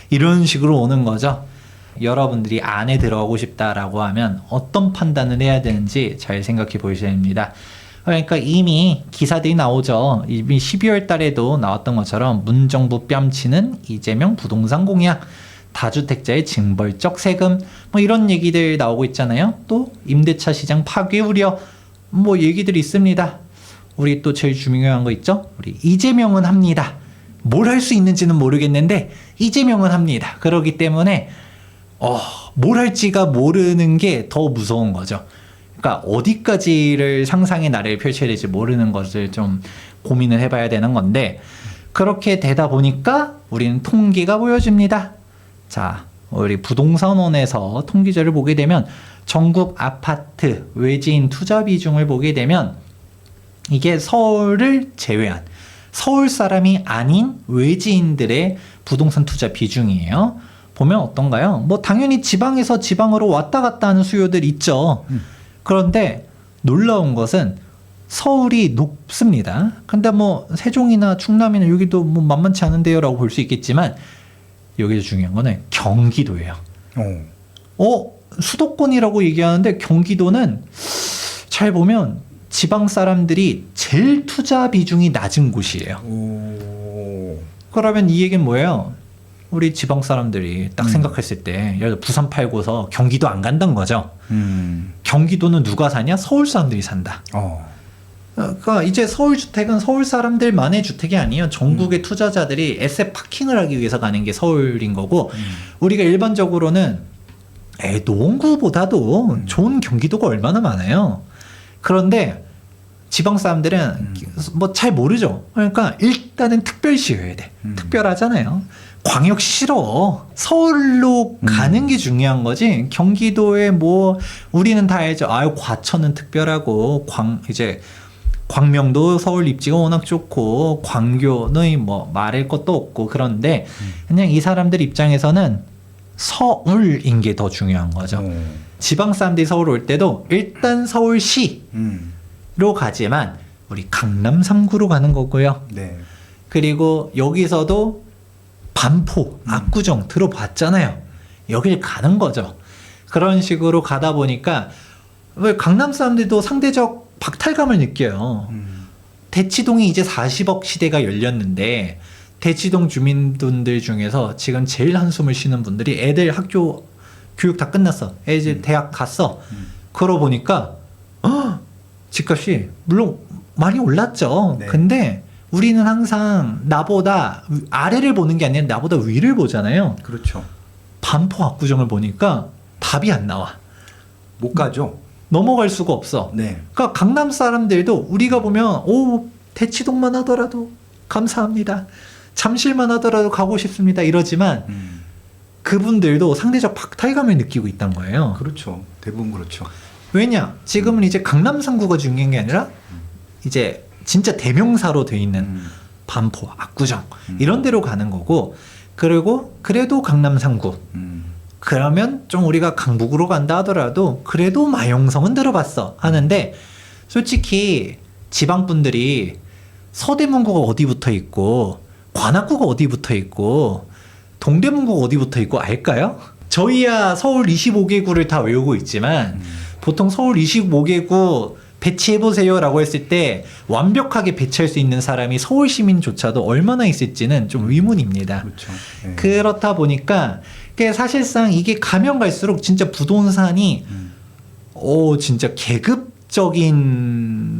이런 식으로 오는 거죠. 여러분들이 안에 들어가고 싶다라고 하면 어떤 판단을 해야 되는지 잘 생각해 보셔야 됩니다. 그러니까 이미 기사들이 나오죠. 이미 12월 달에도 나왔던 것처럼 문정부 뺨치는 이재명 부동산 공약, 다주택자의 징벌적 세금 뭐 이런 얘기들 나오고 있잖아요. 또 임대차 시장 파괴 우려 뭐 얘기들이 있습니다. 우리 또 제일 중요한 거 있죠. 우리 이재명은 합니다. 뭘 할 수 있는지는 모르겠는데 이재명은 합니다. 그렇기 때문에 뭘 할지가 모르는 게 더 무서운 거죠. 그러니까 어디까지를 상상의 나래를 펼쳐야 될지 모르는 것을 좀 고민을 해봐야 되는 건데 그렇게 되다 보니까 우리는 통계가 보여집니다. 자, 우리 부동산원에서 통계자를 보게 되면 전국 아파트 외지인 투자 비중을 보게 되면 이게 서울을 제외한 서울 사람이 아닌 외지인들의 부동산 투자 비중이에요. 보면 어떤가요? 뭐 당연히 지방에서 지방으로 왔다 갔다 하는 수요들 있죠. 그런데 놀라운 것은 서울이 높습니다. 근데 뭐 세종이나 충남이나 여기도 뭐 만만치 않은데요라고 볼 수 있겠지만 여기서 중요한 거는 경기도예요. 수도권이라고 얘기하는데 경기도는 잘 보면 지방 사람들이 제일 투자 비중이 낮은 곳이에요. 그러면 이 얘기는 뭐예요? 우리 지방 사람들이 딱 생각했을 때 예를 들어 부산 팔고서 경기도 안 간다는 거죠. 경기도는 누가 사냐? 서울 사람들이 산다. 그러니까 이제 서울 주택은 서울 사람들만의 주택이 아니에요. 전국의 투자자들이 에셋 파킹을 하기 위해서 가는 게 서울인 거고 우리가 일반적으로는 노원구보다도 좋은 경기도가 얼마나 많아요. 그런데 지방 사람들은 뭐 잘 모르죠. 그러니까 일단은 특별시여야 돼. 특별하잖아요. 광역시 싫어. 서울로 가는 게 중요한 거지. 경기도에 뭐 우리는 다 알죠. 과천은 특별하고 이제 광명도 서울 입지가 워낙 좋고 광교는 뭐 말할 것도 없고 그런데 그냥 이 사람들 입장에서는 서울인 게 더 중요한 거죠. 지방 사람들이 서울 올 때도 일단 서울시로 가지만 우리 강남 3구로 가는 거고요. 네. 그리고 여기서도 반포, 압구정 들어봤잖아요. 여길 가는 거죠. 그런 식으로 가다 보니까 왜 강남 사람들도 상대적 박탈감을 느껴요. 대치동이 이제 40억 시대가 열렸는데 대치동 주민분들 중에서 지금 제일 한숨을 쉬는 분들이 애들 학교 교육 다 끝났어. 애 이제 대학 갔어. 그러고 보니까 집값이 물론 많이 올랐죠. 네. 근데 우리는 항상 나보다 아래를 보는 게 아니라 나보다 위를 보잖아요. 그렇죠. 반포 압구정을 보니까 답이 안 나와. 못 가죠. 넘어갈 수가 없어. 네. 그러니까 강남 사람들도 우리가 보면 대치동만 하더라도 감사합니다. 잠실만 하더라도 가고 싶습니다. 이러지만 그분들도 상대적 박탈감을 느끼고 있단 거예요. 그렇죠. 대부분 그렇죠. 왜냐? 지금은 이제 강남 3구가 중요한 게 아니라 이제 진짜 대명사로 돼 있는 반포, 압구정 이런 데로 가는 거고, 그리고 그래도 강남 3구 그러면 좀 우리가 강북으로 간다 하더라도 그래도 마용성은 들어봤어 하는데, 솔직히 지방분들이 서대문구가 어디 붙어 있고 관악구가 어디 붙어 있고 동대문구가 어디 붙어 있고 알까요? 저희야 서울 25개구를 다 외우고 있지만 보통 서울 25개구 배치해보세요 라고 했을 때 완벽하게 배치할 수 있는 사람이 서울 시민조차도 얼마나 있을지는 좀 의문입니다. 그렇죠. 네. 그렇다 보니까 사실상 이게 가면 갈수록 진짜 부동산이 진짜 계급적인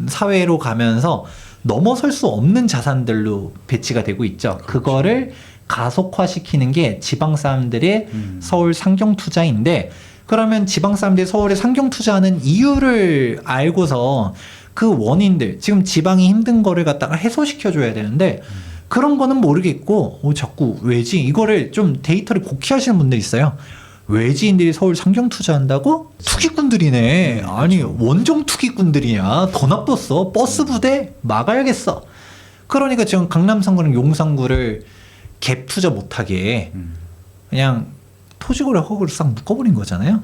사회로 가면서 넘어설 수 없는 자산들로 배치가 되고 있죠. 그렇죠. 그거를 가속화시키는 게 지방 사람들의 서울 상경 투자인데, 그러면 지방 사람들이 서울에 상경 투자하는 이유를 알고서 그 원인들, 지금 지방이 힘든 거를 갖다가 해소시켜 줘야 되는데 그런 거는 모르겠고 자꾸 외지 이거를 좀 데이터를 곡해하시는 분들이 있어요. 외지인들이 서울 상경 투자한다고? 투기꾼들이네. 아니 원정 투기꾼들이야. 더 나빴어. 버스 부대 막아야겠어. 그러니까 지금 강남 3구랑 용산구를 갭 투자 못하게 그냥 토지거래 허가를 싹 묶어버린 거잖아요.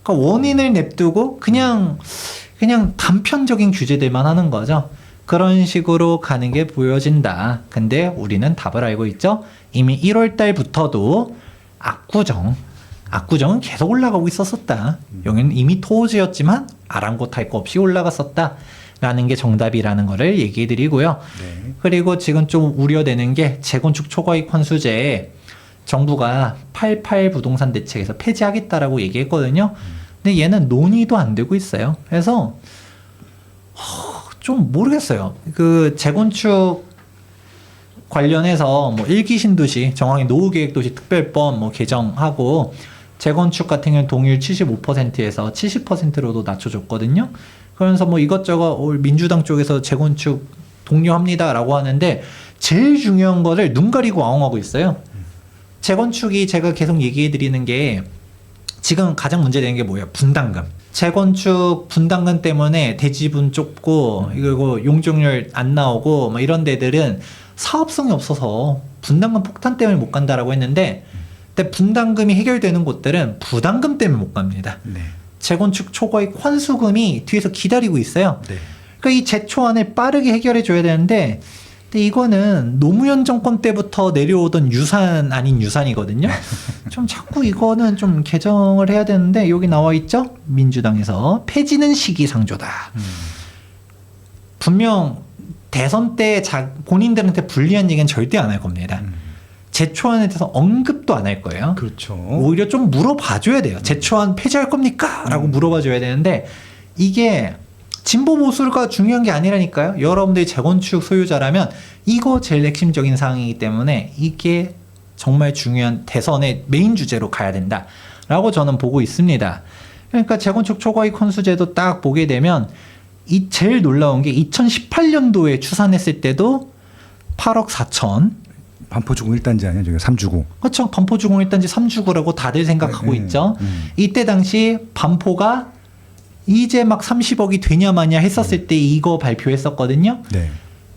그러니까 원인을 냅두고 그냥 단편적인 규제들만 하는 거죠. 그런 식으로 가는 게 보여진다. 근데 우리는 답을 알고 있죠. 이미 1월 달부터도 압구정은 계속 올라가고 있었었다. 여기는 이미 토지였지만 아랑곳할 거 없이 올라갔었다. 라는 게 정답이라는 거를 얘기해 드리고요. 네. 그리고 지금 좀 우려되는 게 재건축 초과이익 환수제 정부가 88 부동산 대책에서 폐지하겠다라고 얘기했거든요. 근데 얘는 논의도 안 되고 있어요. 그래서 좀 모르겠어요. 그 재건축 관련해서 뭐 1기 신도시, 정확히 노후계획도시 특별법 뭐 개정하고 재건축 같은 경우는 동의율 75%에서 70%로도 낮춰줬거든요. 그러면서 뭐 이것저것 민주당 쪽에서 재건축 독려합니다라고 하는데 제일 중요한 거를 눈 가리고 아웅하고 있어요. 재건축이 제가 계속 얘기해 드리는 게 지금 가장 문제되는 게 뭐예요? 분담금. 재건축 분담금 때문에 대지분 좁고 이거 용적률 안 나오고 뭐 이런 데들은 사업성이 없어서 분담금 폭탄 때문에 못 간다라고 했는데, 근데 분담금이 해결되는 곳들은 부담금 때문에 못 갑니다. 네. 재건축 초과이익 환수금이 뒤에서 기다리고 있어요. 네. 그러니까 이 제초안을 빠르게 해결해 줘야 되는데, 근데 이거는 노무현 정권 때부터 내려오던 유산 아닌 유산이거든요. 좀 자꾸 이거는 좀 개정을 해야 되는데, 여기 나와 있죠? 민주당에서 폐지는 시기상조다. 분명 대선 때 본인들한테 불리한 얘기는 절대 안 할 겁니다. 제초안에 대해서 언급도 안 할 거예요. 그렇죠. 오히려 좀 물어봐 줘야 돼요. 제초안 폐지할 겁니까? 라고 물어봐 줘야 되는데, 이게 진보 보수가 중요한 게 아니라니까요. 여러분들이 재건축 소유자라면 이거 제일 핵심적인 사항이기 때문에 이게 정말 중요한 대선의 메인 주제로 가야 된다라고 저는 보고 있습니다. 그러니까 재건축 초과이익 환수제도 딱 보게 되면 이 제일 놀라운 게 2018년도에 추산했을 때도 8억 4천. 반포주공 1단지 아니야? 저기 3주공. 그렇죠. 반포주공 1단지 3주구라고 다들 생각하고 있죠. 이때 당시 반포가 이제 막 30억이 되냐 마냐 했었을 때 이거 발표했었거든요. 네.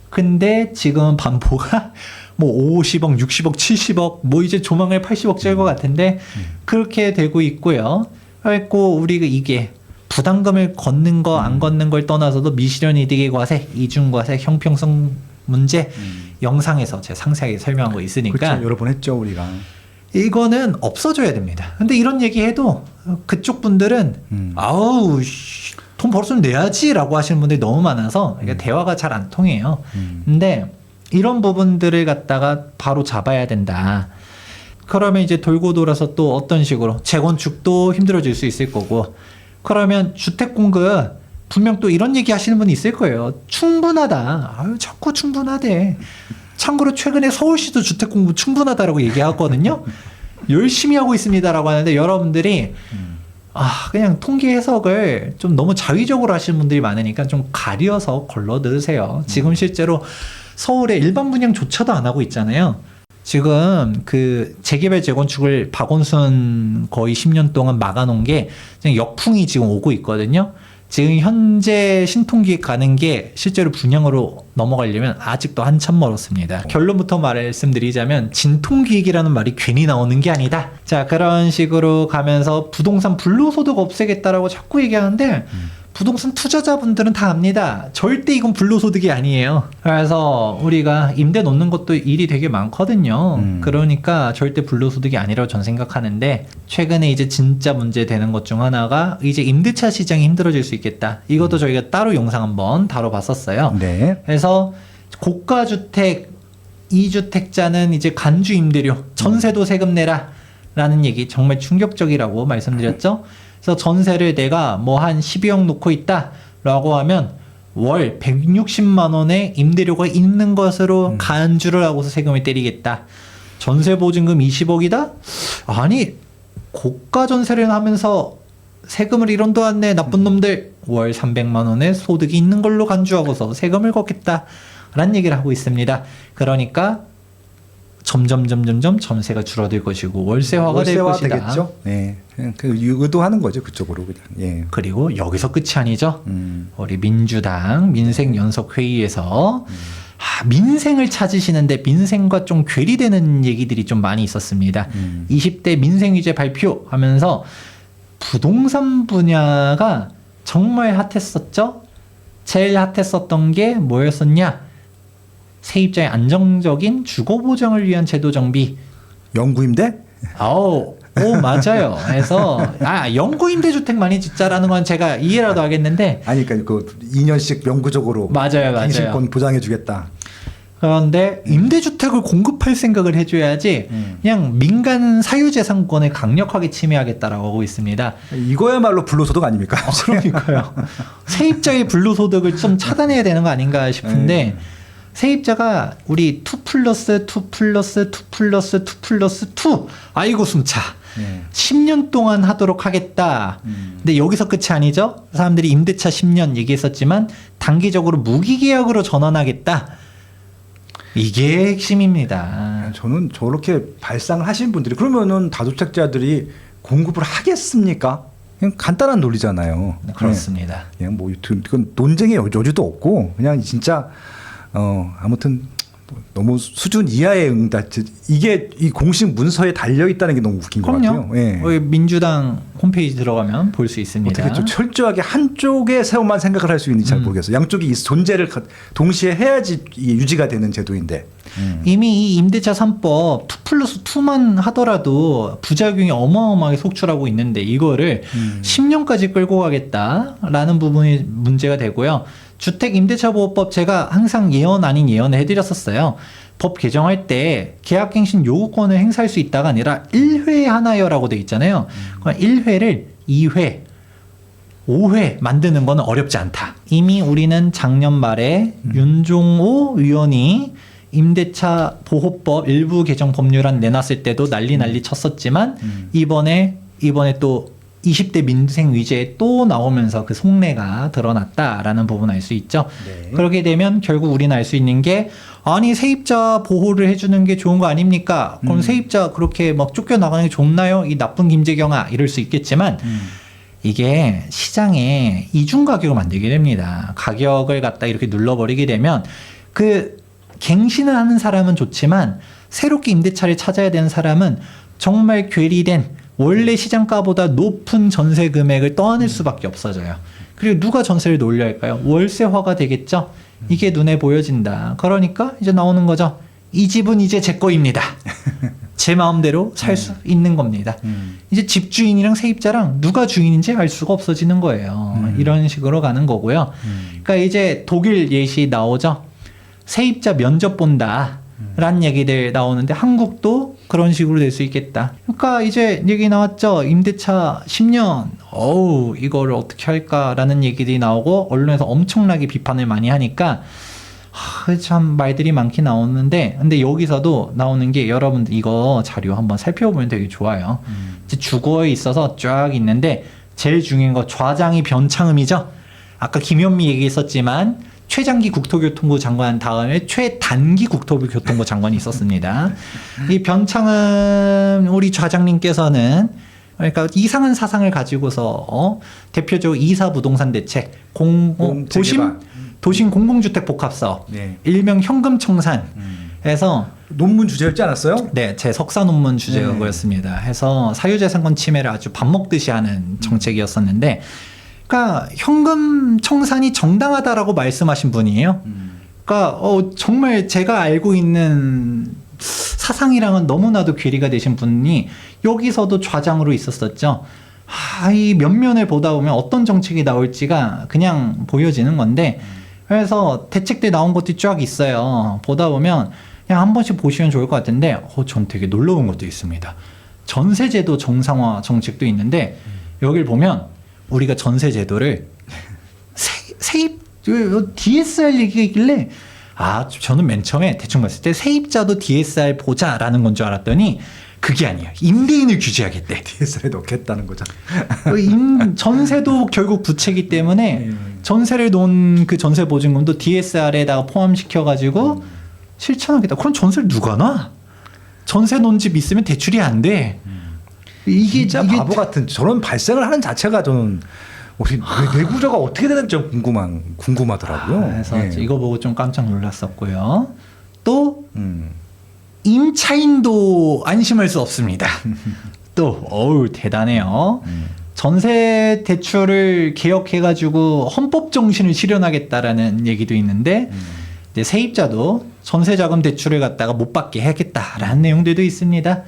근데 지금 반포가 뭐 50억, 60억, 70억, 뭐 이제 조만간 80억 짤 것 같은데 그렇게 되고 있고요. 그리고 우리가 이게 부담금을 걷는 거 안 걷는 걸 떠나서도 미실현 이득의 과세, 이중과세, 형평성 문제 영상에서 제가 상세하게 설명한 거 있으니까 그렇죠. 여러 번 했죠 우리가. 이거는 없어져야 됩니다. 근데 이런 얘기해도 그쪽 분들은 아우 돈 벌었으면 내야지라고 하시는 분들이 너무 많아서 이게 대화가 잘 안 통해요. 근데 이런 부분들을 갖다가 바로 잡아야 된다. 그러면 이제 돌고 돌아서 또 어떤 식으로 재건축도 힘들어질 수 있을 거고, 그러면 주택 공급 분명 또 이런 얘기 하시는 분이 있을 거예요. 충분하다. 아유 자꾸 충분하대. 참고로 최근에 서울시도 주택 공급 충분하다라고 얘기하거든요. 열심히 하고 있습니다라고 하는데 여러분들이 그냥 통계 해석을 좀 너무 자의적으로 하시는 분들이 많으니까 좀 가려서 걸러 넣으세요. 지금 실제로 서울의 일반 분양조차도 안 하고 있잖아요. 지금 그 재개발 재건축을 박원순 거의 10년 동안 막아놓은 게 그냥 역풍이 지금 오고 있거든요. 지금 현재 신통기획 가는 게 실제로 분양으로 넘어가려면 아직도 한참 멀었습니다. 결론부터 말씀드리자면 진통기획이라는 말이 괜히 나오는 게 아니다. 자, 그런 식으로 가면서 부동산 불로소득 없애겠다라고 자꾸 얘기하는데 부동산 투자자분들은 다 압니다. 절대 이건 불로소득이 아니에요. 그래서 우리가 임대 놓는 것도 일이 되게 많거든요. 그러니까 절대 불로소득이 아니라고 전 생각하는데 최근에 이제 진짜 문제 되는 것 중 하나가 이제 임대차 시장이 힘들어질 수 있겠다. 이것도 저희가 따로 영상 한번 다뤄봤었어요. 네. 그래서 고가주택 2주택자는 이제 간주 임대료 전세도 세금 내라 라는 얘기 정말 충격적이라고 말씀드렸죠. 그래서 전세를 내가 뭐 한 12억 놓고 있다 라고 하면 월 160만 원의 임대료가 있는 것으로 간주를 하고서 세금을 때리겠다. 전세 보증금 20억이다? 아니 고가 전세를 하면서 세금을 이런도 않네 나쁜 놈들. 월 300만 원의 소득이 있는 걸로 간주하고서 세금을 걷겠다 라는 얘기를 하고 있습니다. 그러니까 점점 전세가 줄어들 것이고 월세화가 될 것이다. 되겠죠. 네, 그 의도하는 거죠 그쪽으로 그냥. 예. 그리고 여기서 끝이 아니죠. 우리 민주당 민생연석회의에서 민생을 찾으시는데 민생과 좀 괴리되는 얘기들이 좀 많이 있었습니다. 20대 민생위제 발표하면서 부동산 분야가 정말 핫했었죠. 제일 핫했었던 게 뭐였었냐? 세입자의 안정적인 주거 보장을 위한 제도 정비. 영구임대? 오 맞아요. 그래서 영구임대 주택 많이 짓자라는 건 제가 이해라도 하겠는데. 아니 그러니까 그 2년씩 영구적으로 맞아요. 갱신권 보장해주겠다. 그런데 임대주택을 공급할 생각을 해줘야지 그냥 민간 사유재산권을 강력하게 침해하겠다라고 하고 있습니다. 이거야말로 불로소득 아닙니까? 그러니까요. 세입자의 불로소득을 좀 차단해야 되는 거 아닌가 싶은데 세입자가 우리 2 플러스 2 플러스 2 플러스 2 플러스 2 아이고 숨차 10년 동안 하도록 하겠다. 근데 여기서 끝이 아니죠. 사람들이 임대차 10년 얘기했었지만 단기적으로 무기계약으로 전환하겠다. 이게 핵심입니다. 저는 저렇게 발상을 하신 분들이 그러면은 다주택자들이 공급을 하겠습니까? 그냥 간단한 논리잖아요. 그렇습니다. 그냥 뭐 이건 논쟁의 여지도 없고 그냥 진짜 아무튼 너무 수준 이하의 응답. 이게 이 공식 문서에 달려 있다는 게 너무 웃긴 것 같아요. 예. 민주당 홈페이지 들어가면 볼 수 있습니다. 어떻게 좀 철저하게 한쪽의 세워만 생각을 할 수 있는지 잘 모르겠어요. 양쪽이 이 존재를 동시에 해야지 이게 유지가 되는 제도인데. 이미 이 임대차 3법 2 플러스 2만 하더라도 부작용이 어마어마하게 속출하고 있는데 이거를 10년까지 끌고 가겠다라는 부분이 문제가 되고요. 주택임대차보호법 제가 항상 예언 아닌 예언을 해드렸었어요. 법 개정할 때 계약갱신 요구권을 행사할 수 있다가 아니라 1회에 하나여라고 돼 있잖아요. 그럼 1회를 2회, 5회 만드는 건 어렵지 않다. 이미 우리는 작년 말에 윤종호 의원이 임대차 보호법 일부 개정 법률안 내놨을 때도 난리 쳤었지만 이번에 또 20대 민생 위제에 또 나오면서 그 속내가 드러났다라는 부분 알 수 있죠. 네. 그렇게 되면 결국 우리는 알 수 있는 게 아니 세입자 보호를 해주는 게 좋은 거 아닙니까? 그럼 세입자 그렇게 막 쫓겨나가는 게 좋나요? 이 나쁜 김재경아 이럴 수 있겠지만 이게 시장에 이중 가격을 만들게 됩니다. 가격을 갖다 이렇게 눌러버리게 되면 그 갱신을 하는 사람은 좋지만 새롭게 임대차를 찾아야 되는 사람은 정말 괴리된 원래 시장가보다 높은 전세 금액을 떠안을 수밖에 없어져요. 그리고 누가 전세를 놀려 할까요? 월세화가 되겠죠? 이게 눈에 보여진다. 그러니까 이제 나오는 거죠. 이 집은 이제 제 거입니다. 제 마음대로 살 수 있는 겁니다. 이제 집주인이랑 세입자랑 누가 주인인지 알 수가 없어지는 거예요. 이런 식으로 가는 거고요. 그러니까 이제 독일 예시 나오죠. 세입자 면접 본다. 라는 얘기들 나오는데 한국도 그런 식으로 될 수 있겠다. 그러니까 이제 얘기 나왔죠. 임대차 10년 이거를 어떻게 할까라는 얘기들이 나오고 언론에서 엄청나게 비판을 많이 하니까 참 말들이 많긴 나오는데 근데 여기서도 나오는 게 여러분들 이거 자료 한번 살펴보면 되게 좋아요. 이제 주거에 있어서 쫙 있는데 제일 중요한 거 좌장이 변창음이죠. 아까 김현미 얘기했었지만 최장기 국토교통부 장관 다음에 최단기 국토교통부 장관이 있었습니다. 이 변창흠 우리 좌장님께서는 그러니까 이상한 사상을 가지고서 대표적으로 2사 부동산 대책, 도심 공공주택 복합사업, 네. 일명 현금청산에서 논문 주제였지 않았어요? 네, 제 석사 논문 주제였습니다. 해서 사유재산권 침해를 아주 밥 먹듯이 하는 정책이었었는데, 그러니까 현금 청산이 정당하다라고 말씀하신 분이에요. 그러니까 정말 제가 알고 있는 사상이랑은 너무나도 괴리가 되신 분이 여기서도 좌장으로 있었었죠. 이 면면을 보다 보면 어떤 정책이 나올지가 그냥 보여지는 건데, 그래서 대책들 나온 것들이 쫙 있어요. 보다 보면 그냥 한 번씩 보시면 좋을 것 같은데, 전 되게 놀라운 것도 있습니다. 전세제도 정상화 정책도 있는데, 여길 보면 우리가 전세제도를 세입 DSR 얘기가 있길래, 저는 맨 처음에 대충 봤을 때 세입자도 DSR 보자라는 건 줄 알았더니 그게 아니에요. 임대인을 규제하겠대. DSR에 넣겠다는 거죠. 전세도 결국 부채기 때문에 전세를 놓은 그 전세 보증금도 DSR에다가 포함시켜가지고 실천하겠다. 그럼 전세를 누가 놔? 전세 놓은 집 있으면 대출이 안 돼. 이게 바보 같은 저런 발생을 하는 자체가 저는 우리 뇌구조가 어떻게 되는지 좀 궁금하더라고요. 그래서 이거 보고 좀 깜짝 놀랐었고요. 또 임차인도 안심할 수 없습니다. 또 대단해요. 전세 대출을 개혁해가지고 헌법 정신을 실현하겠다라는 얘기도 있는데, 이제 세입자도 전세 자금 대출을 갖다가 못 받게 해야겠다라는 내용들도 있습니다.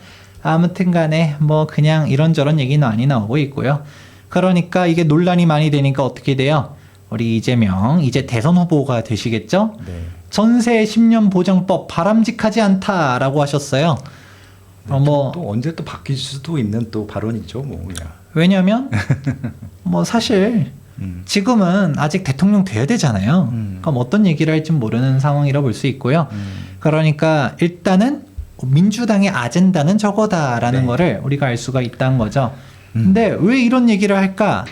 아무튼간에 뭐 그냥 이런저런 얘기는 많이 나오고 있고요. 그러니까 이게 논란이 많이 되니까 어떻게 돼요? 우리 이재명 이제 대선 후보가 되시겠죠? 네. 전세 10년 보장법 바람직하지 않다라고 하셨어요. 또 언제 또 바뀔 수도 있는 또 발언이죠, 뭐 그냥. 왜냐하면 뭐 사실 지금은 아직 대통령 돼야 되잖아요. 그럼 어떤 얘기를 할지 모르는 상황이라 볼 수 있고요. 그러니까 일단은 민주당의 아젠다는 저거다라는 네. 거를 우리가 알 수가 있다는 거죠. 근데 왜 이런 얘기를 할까?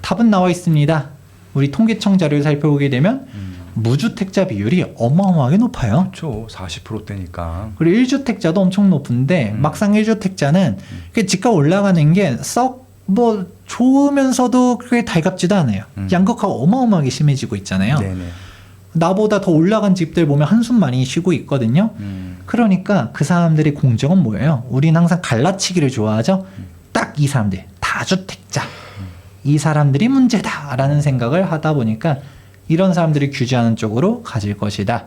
답은 나와 있습니다. 우리 통계청 자료를 살펴보게 되면 무주택자 비율이 어마어마하게 높아요. 그렇죠. 40%대니까. 그리고 1주택자도 엄청 높은데 막상 1주택자는 집값 올라가는 게 썩 뭐 좋으면서도 그게 달갑지도 않아요. 양극화가 어마어마하게 심해지고 있잖아요. 네네. 나보다 더 올라간 집들 보면 한숨 많이 쉬고 있거든요. 그러니까 그 사람들의 공정은 뭐예요? 우린 항상 갈라치기를 좋아하죠. 딱 이 사람들 다주택자 이 사람들이 문제다라는 생각을 하다 보니까 이런 사람들을 규제하는 쪽으로 가질 것이다.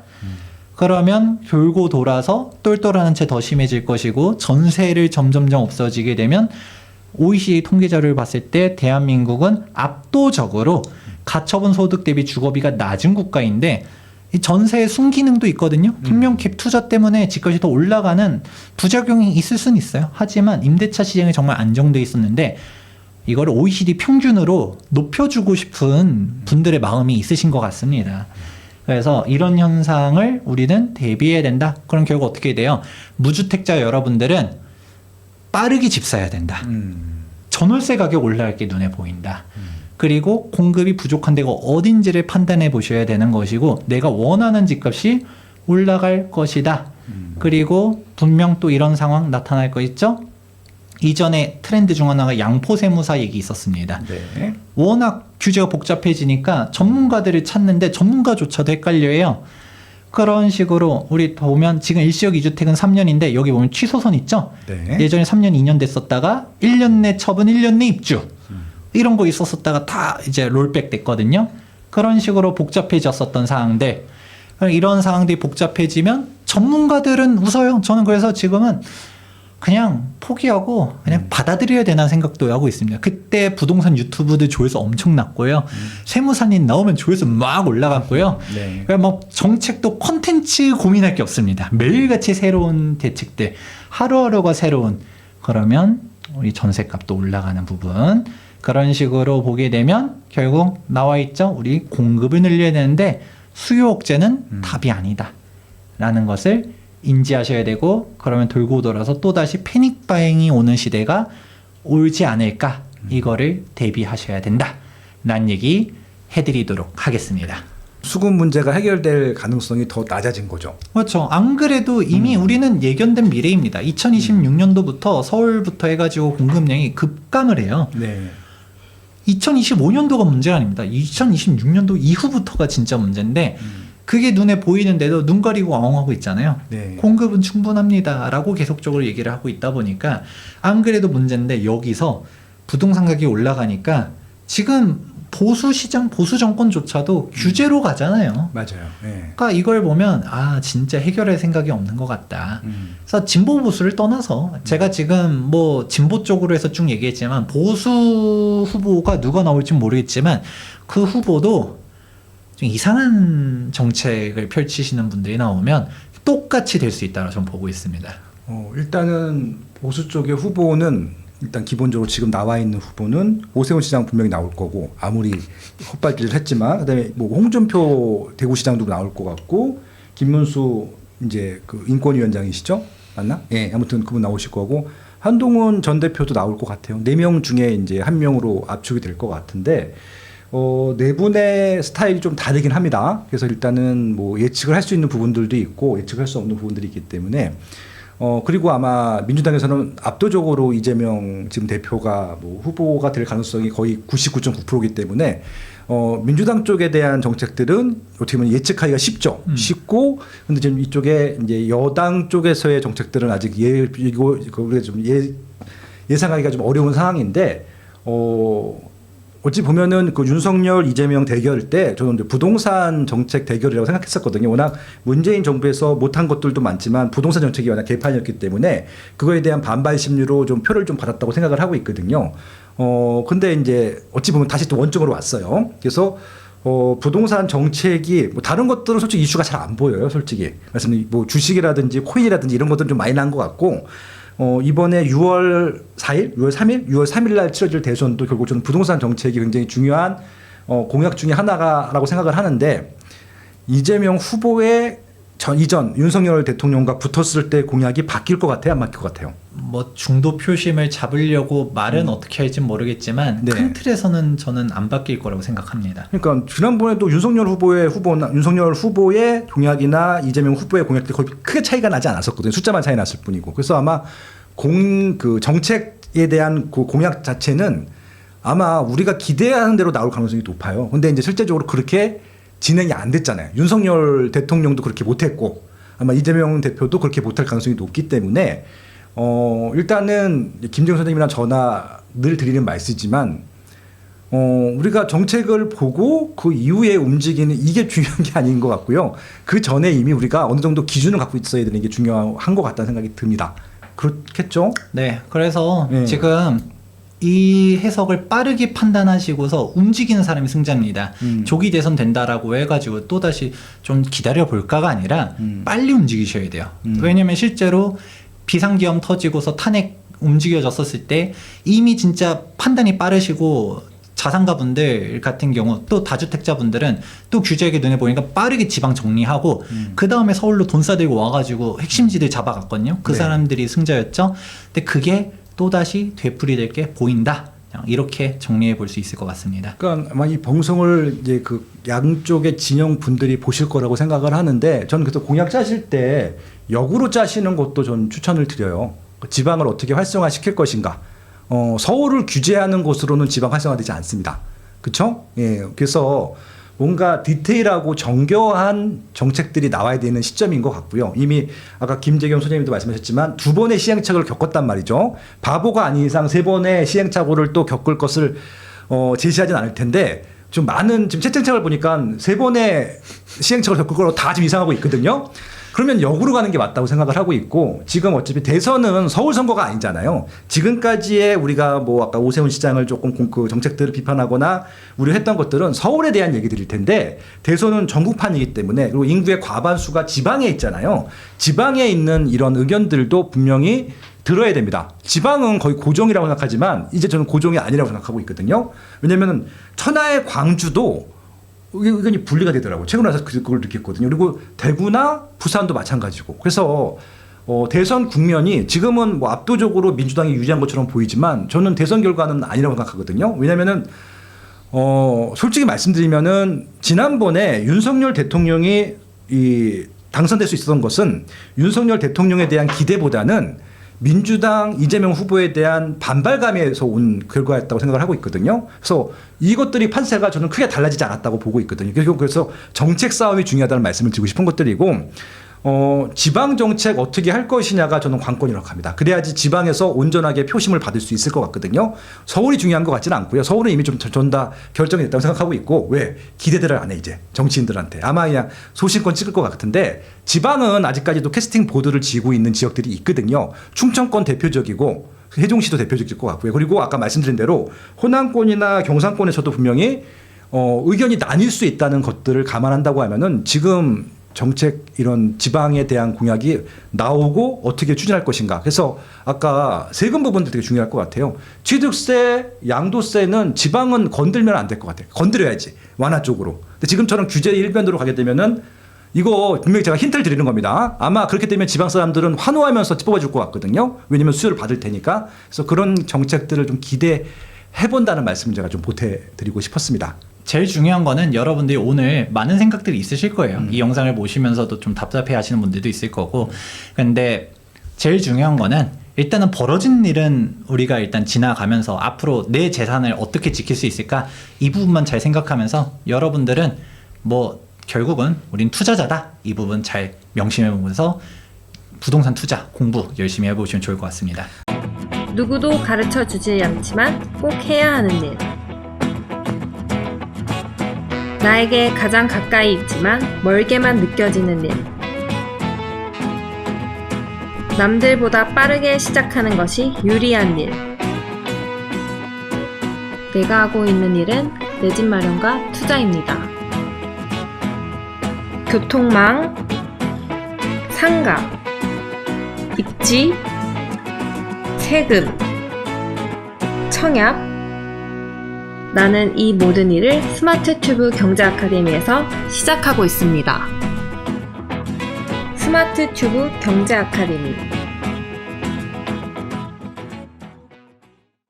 그러면 돌고 돌아서 똘똘하는 채 더 심해질 것이고, 전세를 점점점 없어지게 되면 OECD 통계 자료를 봤을 때 대한민국은 압도적으로 가처분 소득 대비 주거비가 낮은 국가인데, 이 전세의 순기능도 있거든요. 분명 갭 투자 때문에 집값이 더 올라가는 부작용이 있을 수는 있어요. 하지만 임대차 시장이 정말 안정돼 있었는데, 이걸 OECD 평균으로 높여주고 싶은 분들의 마음이 있으신 것 같습니다. 그래서 이런 현상을 우리는 대비해야 된다. 그럼 결국 어떻게 돼요? 무주택자 여러분들은 빠르게 집 사야 된다. 전월세 가격 올라갈 게 눈에 보인다. 그리고 공급이 부족한 데가 어딘지를 판단해 보셔야 되는 것이고, 내가 원하는 집값이 올라갈 것이다. 그리고 분명 또 이런 상황 나타날 거 있죠? 이전에 트렌드 중 하나가 양포세무사 얘기 있었습니다. 네. 워낙 규제가 복잡해지니까 전문가들을 찾는데 전문가조차도 헷갈려해요. 그런 식으로 우리 보면 지금 일시적 2주택은 3년인데 여기 보면 취소선 있죠? 네. 예전에 3년, 2년 됐었다가 1년 내 처분, 1년 내 입주 이런 거 있었었다가 다 이제 롤백 됐거든요. 그런 식으로 복잡해졌었던 사항들, 이런 상황들이 복잡해지면 전문가들은 웃어요. 저는 그래서 지금은 그냥 포기하고 그냥 받아들여야 되나 생각도 하고 있습니다. 그때 부동산 유튜브들 조회수 엄청 났고요. 세무사님 나오면 조회수 막 올라갔고요. 네. 그러니까 뭐 정책도 콘텐츠 고민할 게 없습니다. 매일같이 새로운 대책들, 하루하루가 새로운. 그러면 우리 전세값도 올라가는 부분, 그런 식으로 보게 되면 결국 나와 있죠. 우리 공급을 늘려야 되는데 수요 억제는 답이 아니다 라는 것을 인지하셔야 되고, 그러면 돌고 돌아서 또다시 패닉 바잉이 오는 시대가 오지 않을까, 이거를 대비하셔야 된다 라는 얘기 해드리도록 하겠습니다. 수급 문제가 해결될 가능성이 더 낮아진 거죠. 그렇죠. 안 그래도 이미 우리는 예견된 미래입니다. 2026년도부터 서울부터 해가지고 공급량이 급감을 해요. 네. 2025년도가 문제가 아닙니다. 2026년도 이후부터가 진짜 문제인데 그게 눈에 보이는데도 눈 가리고 엉엉하고 있잖아요. 네. 공급은 충분합니다라고 계속적으로 얘기를 하고 있다 보니까 안 그래도 문제인데 여기서 부동산 가격이 올라가니까 지금 보수 시장, 보수 정권조차도 규제로 가잖아요. 맞아요. 네. 그러니까 이걸 보면 아 진짜 해결할 생각이 없는 것 같다. 그래서 진보 보수를 떠나서 제가 지금 뭐 진보 쪽으로 해서 쭉 얘기했지만 보수 후보가 누가 나올지 모르겠지만 그 후보도 좀 이상한 정책을 펼치시는 분들이 나오면 똑같이 될 수 있다고 저는 보고 있습니다. 일단은 보수 쪽의 후보는 일단 기본적으로 지금 나와 있는 후보는 오세훈 시장 분명히 나올 거고 아무리 헛발질을 했지만 그다음에 뭐 홍준표 대구시장도 나올 것 같고 김문수 이제 그 인권위원장이시죠 맞나? 예, 아무튼 그분 나오실 거고 한동훈 전 대표도 나올 것 같아요. 4명 중에 이제 1명으로 압축이 될 것 같은데 네 분의 스타일이 좀 다르긴 합니다. 그래서 일단은 뭐 예측을 할 수 있는 부분들도 있고 예측할 수 없는 부분들이 있기 때문에. 그리고 아마 민주당에서는 압도적으로 이재명 지금 대표가 뭐 후보가 될 가능성이 거의 99.9%이기 때문에 민주당 쪽에 대한 정책들은 어떻게 보면 예측하기가 쉽죠. 쉽고 근데 지금 이쪽에 이제 여당 쪽에서의 정책들은 아직 우리가 좀 예상하기가 좀 어려운 상황인데 어찌 보면은 그 윤석열 이재명 대결 때 저는 이제 부동산 정책 대결이라고 생각했었거든요. 워낙 문재인 정부에서 못한 것들도 많지만 부동산 정책이 워낙 개판이었기 때문에 그거에 대한 반발 심리로 좀 표를 좀 받았다고 생각을 하고 있거든요. 근데 이제 어찌 보면 다시 또 원점으로 왔어요. 그래서 부동산 정책이 뭐 다른 것들은 솔직히 이슈가 잘 안 보여요. 솔직히 말씀 뭐 주식이라든지 코인이라든지 이런 것들은 좀 많이 난 것 같고. 이번에 6월 4일, 6월 3일, 6월 3일 날 치러질 대선도 결국 저는 부동산 정책이 굉장히 중요한 공약 중에 하나라고 생각을 하는데 이재명 후보의 이전 윤석열 대통령과 붙었을 때 공약이 바뀔 것 같아요? 안 바뀔 것 같아요? 뭐 중도 표심을 잡으려고 말은 어떻게 할지 모르겠지만 네. 큰 틀에서는 저는 안 바뀔 거라고 생각합니다. 그러니까 지난번에도 윤석열 후보의 공약이나 이재명 후보의 공약들이 거의 크게 차이가 나지 않았었거든요. 숫자만 차이 났을 뿐이고. 그래서 아마 그 정책에 대한 그 공약 자체는 아마 우리가 기대하는 대로 나올 가능성이 높아요. 근데 이제 실제적으로 그렇게 진행이 안 됐잖아요. 윤석열 대통령도 그렇게 못했고 아마 이재명 대표도 그렇게 못할 가능성이 높기 때문에 일단은 김정은 선생님이랑 전화 늘 드리는 말씀이지만 우리가 정책을 보고 그 이후에 움직이는 이게 중요한 게 아닌 것 같고요. 그 전에 이미 우리가 어느 정도 기준을 갖고 있어야 되는 게 중요한 것 같다는 생각이 듭니다. 그렇겠죠? 네, 그래서 네. 지금 이 해석을 빠르게 판단하시고서 움직이는 사람이 승자입니다. 조기 대선 된다라고 해가지고 또다시 좀 기다려 볼까가 아니라 빨리 움직이셔야 돼요. 왜냐면 실제로 비상계엄 터지고서 탄핵 움직여졌었을 때 이미 진짜 판단이 빠르시고 자산가분들 같은 경우 또 다주택자분들은 또 규제가 눈에 보니까 빠르게 지방 정리하고 그 다음에 서울로 돈 싸들고 와가지고 핵심지들 잡아갔거든요. 그 네. 사람들이 승자였죠. 근데 그게 또다시 되풀이될 게 보인다. 이렇게 정리해 볼 수 있을 것 같습니다. 그러니까 아마 이 방송을 이제 그 양쪽의 진영 분들이 보실 거라고 생각을 하는데 저는 그래서 공약 짜실 때 역으로 짜시는 것도 전 추천을 드려요. 지방을 어떻게 활성화시킬 것인가. 서울을 규제하는 곳으로는 지방 활성화되지 않습니다. 그렇죠? 예. 그래서 뭔가 디테일하고 정교한 정책들이 나와야 되는 시점인 것 같고요. 이미 아까 김재경 소장님도 말씀하셨지만 2번의 시행착오를 겪었단 말이죠. 바보가 아닌 이상 3번의 시행착오를 또 겪을 것을 제시하진 않을 텐데 좀 많은 지금 채팅창을 보니까 3번의 시행착오를 겪을 거로 다 지금 이상하고 있거든요. 그러면 역으로 가는 게 맞다고 생각을 하고 있고 지금 어차피 대선은 서울 선거가 아니잖아요. 지금까지의 우리가 뭐 아까 오세훈 시장을 조금 그 정책들을 비판하거나 우려했던 것들은 서울에 대한 얘기들일 텐데 대선은 전국판이기 때문에 그리고 인구의 과반수가 지방에 있잖아요. 지방에 있는 이런 의견들도 분명히 들어야 됩니다. 지방은 거의 고정이라고 생각하지만 이제 저는 고정이 아니라고 생각하고 있거든요. 왜냐하면 천하의 광주도 의견이 분리가 되더라고요. 최근 와서 그걸 느꼈거든요. 그리고 대구나 부산도 마찬가지고. 그래서 대선 국면이 지금은 뭐 압도적으로 민주당이 유리한 것처럼 보이지만 저는 대선 결과는 아니라고 생각하거든요. 왜냐하면은 솔직히 말씀드리면은 지난번에 윤석열 대통령이 당선될 수 있었던 것은 윤석열 대통령에 대한 기대보다는 민주당 이재명 후보에 대한 반발감에서 온 결과였다고 생각을 하고 있거든요. 그래서 이것들이 판세가 저는 크게 달라지지 않았다고 보고 있거든요. 그래서 정책 싸움이 중요하다는 말씀을 드리고 싶은 것들이고, 지방 정책 어떻게 할 것이냐가 저는 관건이라고 합니다. 그래야지 지방에서 온전하게 표심을 받을 수 있을 것 같거든요. 서울이 중요한 것 같지는 않고요. 서울은 이미 좀 전 다 결정이 됐다고 생각하고 있고, 왜 기대들을 안 해 이제 정치인들한테 아마 그냥 소신권 찍을 것 같은데, 지방은 아직까지도 캐스팅 보드를 지고 있는 지역들이 있거든요. 충청권 대표적이고 세종시도 대표적일 것 같고요. 그리고 아까 말씀드린 대로 호남권이나 경상권에서도 분명히 의견이 나뉠 수 있다는 것들을 감안한다고 하면은 지금 정책 이런 지방에 대한 공약이 나오고 어떻게 추진할 것인가. 그래서 아까 세금 부분도 되게 중요할 것 같아요. 취득세, 양도세는 지방은 건들면 안 될 것 같아요. 건드려야지 완화 쪽으로. 근데 지금처럼 규제 일변으로 가게 되면은 이거 분명히 제가 힌트를 드리는 겁니다. 아마 그렇게 되면 지방 사람들은 환호하면서 뽑아줄 것 같거든요. 왜냐하면 수요를 받을 테니까. 그래서 그런 정책들을 좀 기대해본다는 말씀을 제가 좀 보태드리고 싶었습니다. 제일 중요한 거는 여러분들이 오늘 많은 생각들이 있으실 거예요. 이 영상을 보시면서도 좀 답답해 하시는 분들도 있을 거고. 근데 제일 중요한 거는 일단은 벌어진 일은 우리가 일단 지나가면서 앞으로 내 재산을 어떻게 지킬 수 있을까? 이 부분만 잘 생각하면서 여러분들은 뭐 결국은 우린 투자자다. 이 부분 잘 명심해 보면서 부동산 투자 공부 열심히 해보시면 좋을 것 같습니다. 누구도 가르쳐 주지 않지만 꼭 해야 하는 일. 나에게 가장 가까이 있지만 멀게만 느껴지는 일. 남들보다 빠르게 시작하는 것이 유리한 일. 내가 하고 있는 일은 내 집 마련과 투자입니다. 교통망, 상가, 입지, 세금, 청약. 나는 이 모든 일을 스마트 튜브 경제 아카데미에서 시작하고 있습니다. 스마트 튜브 경제 아카데미.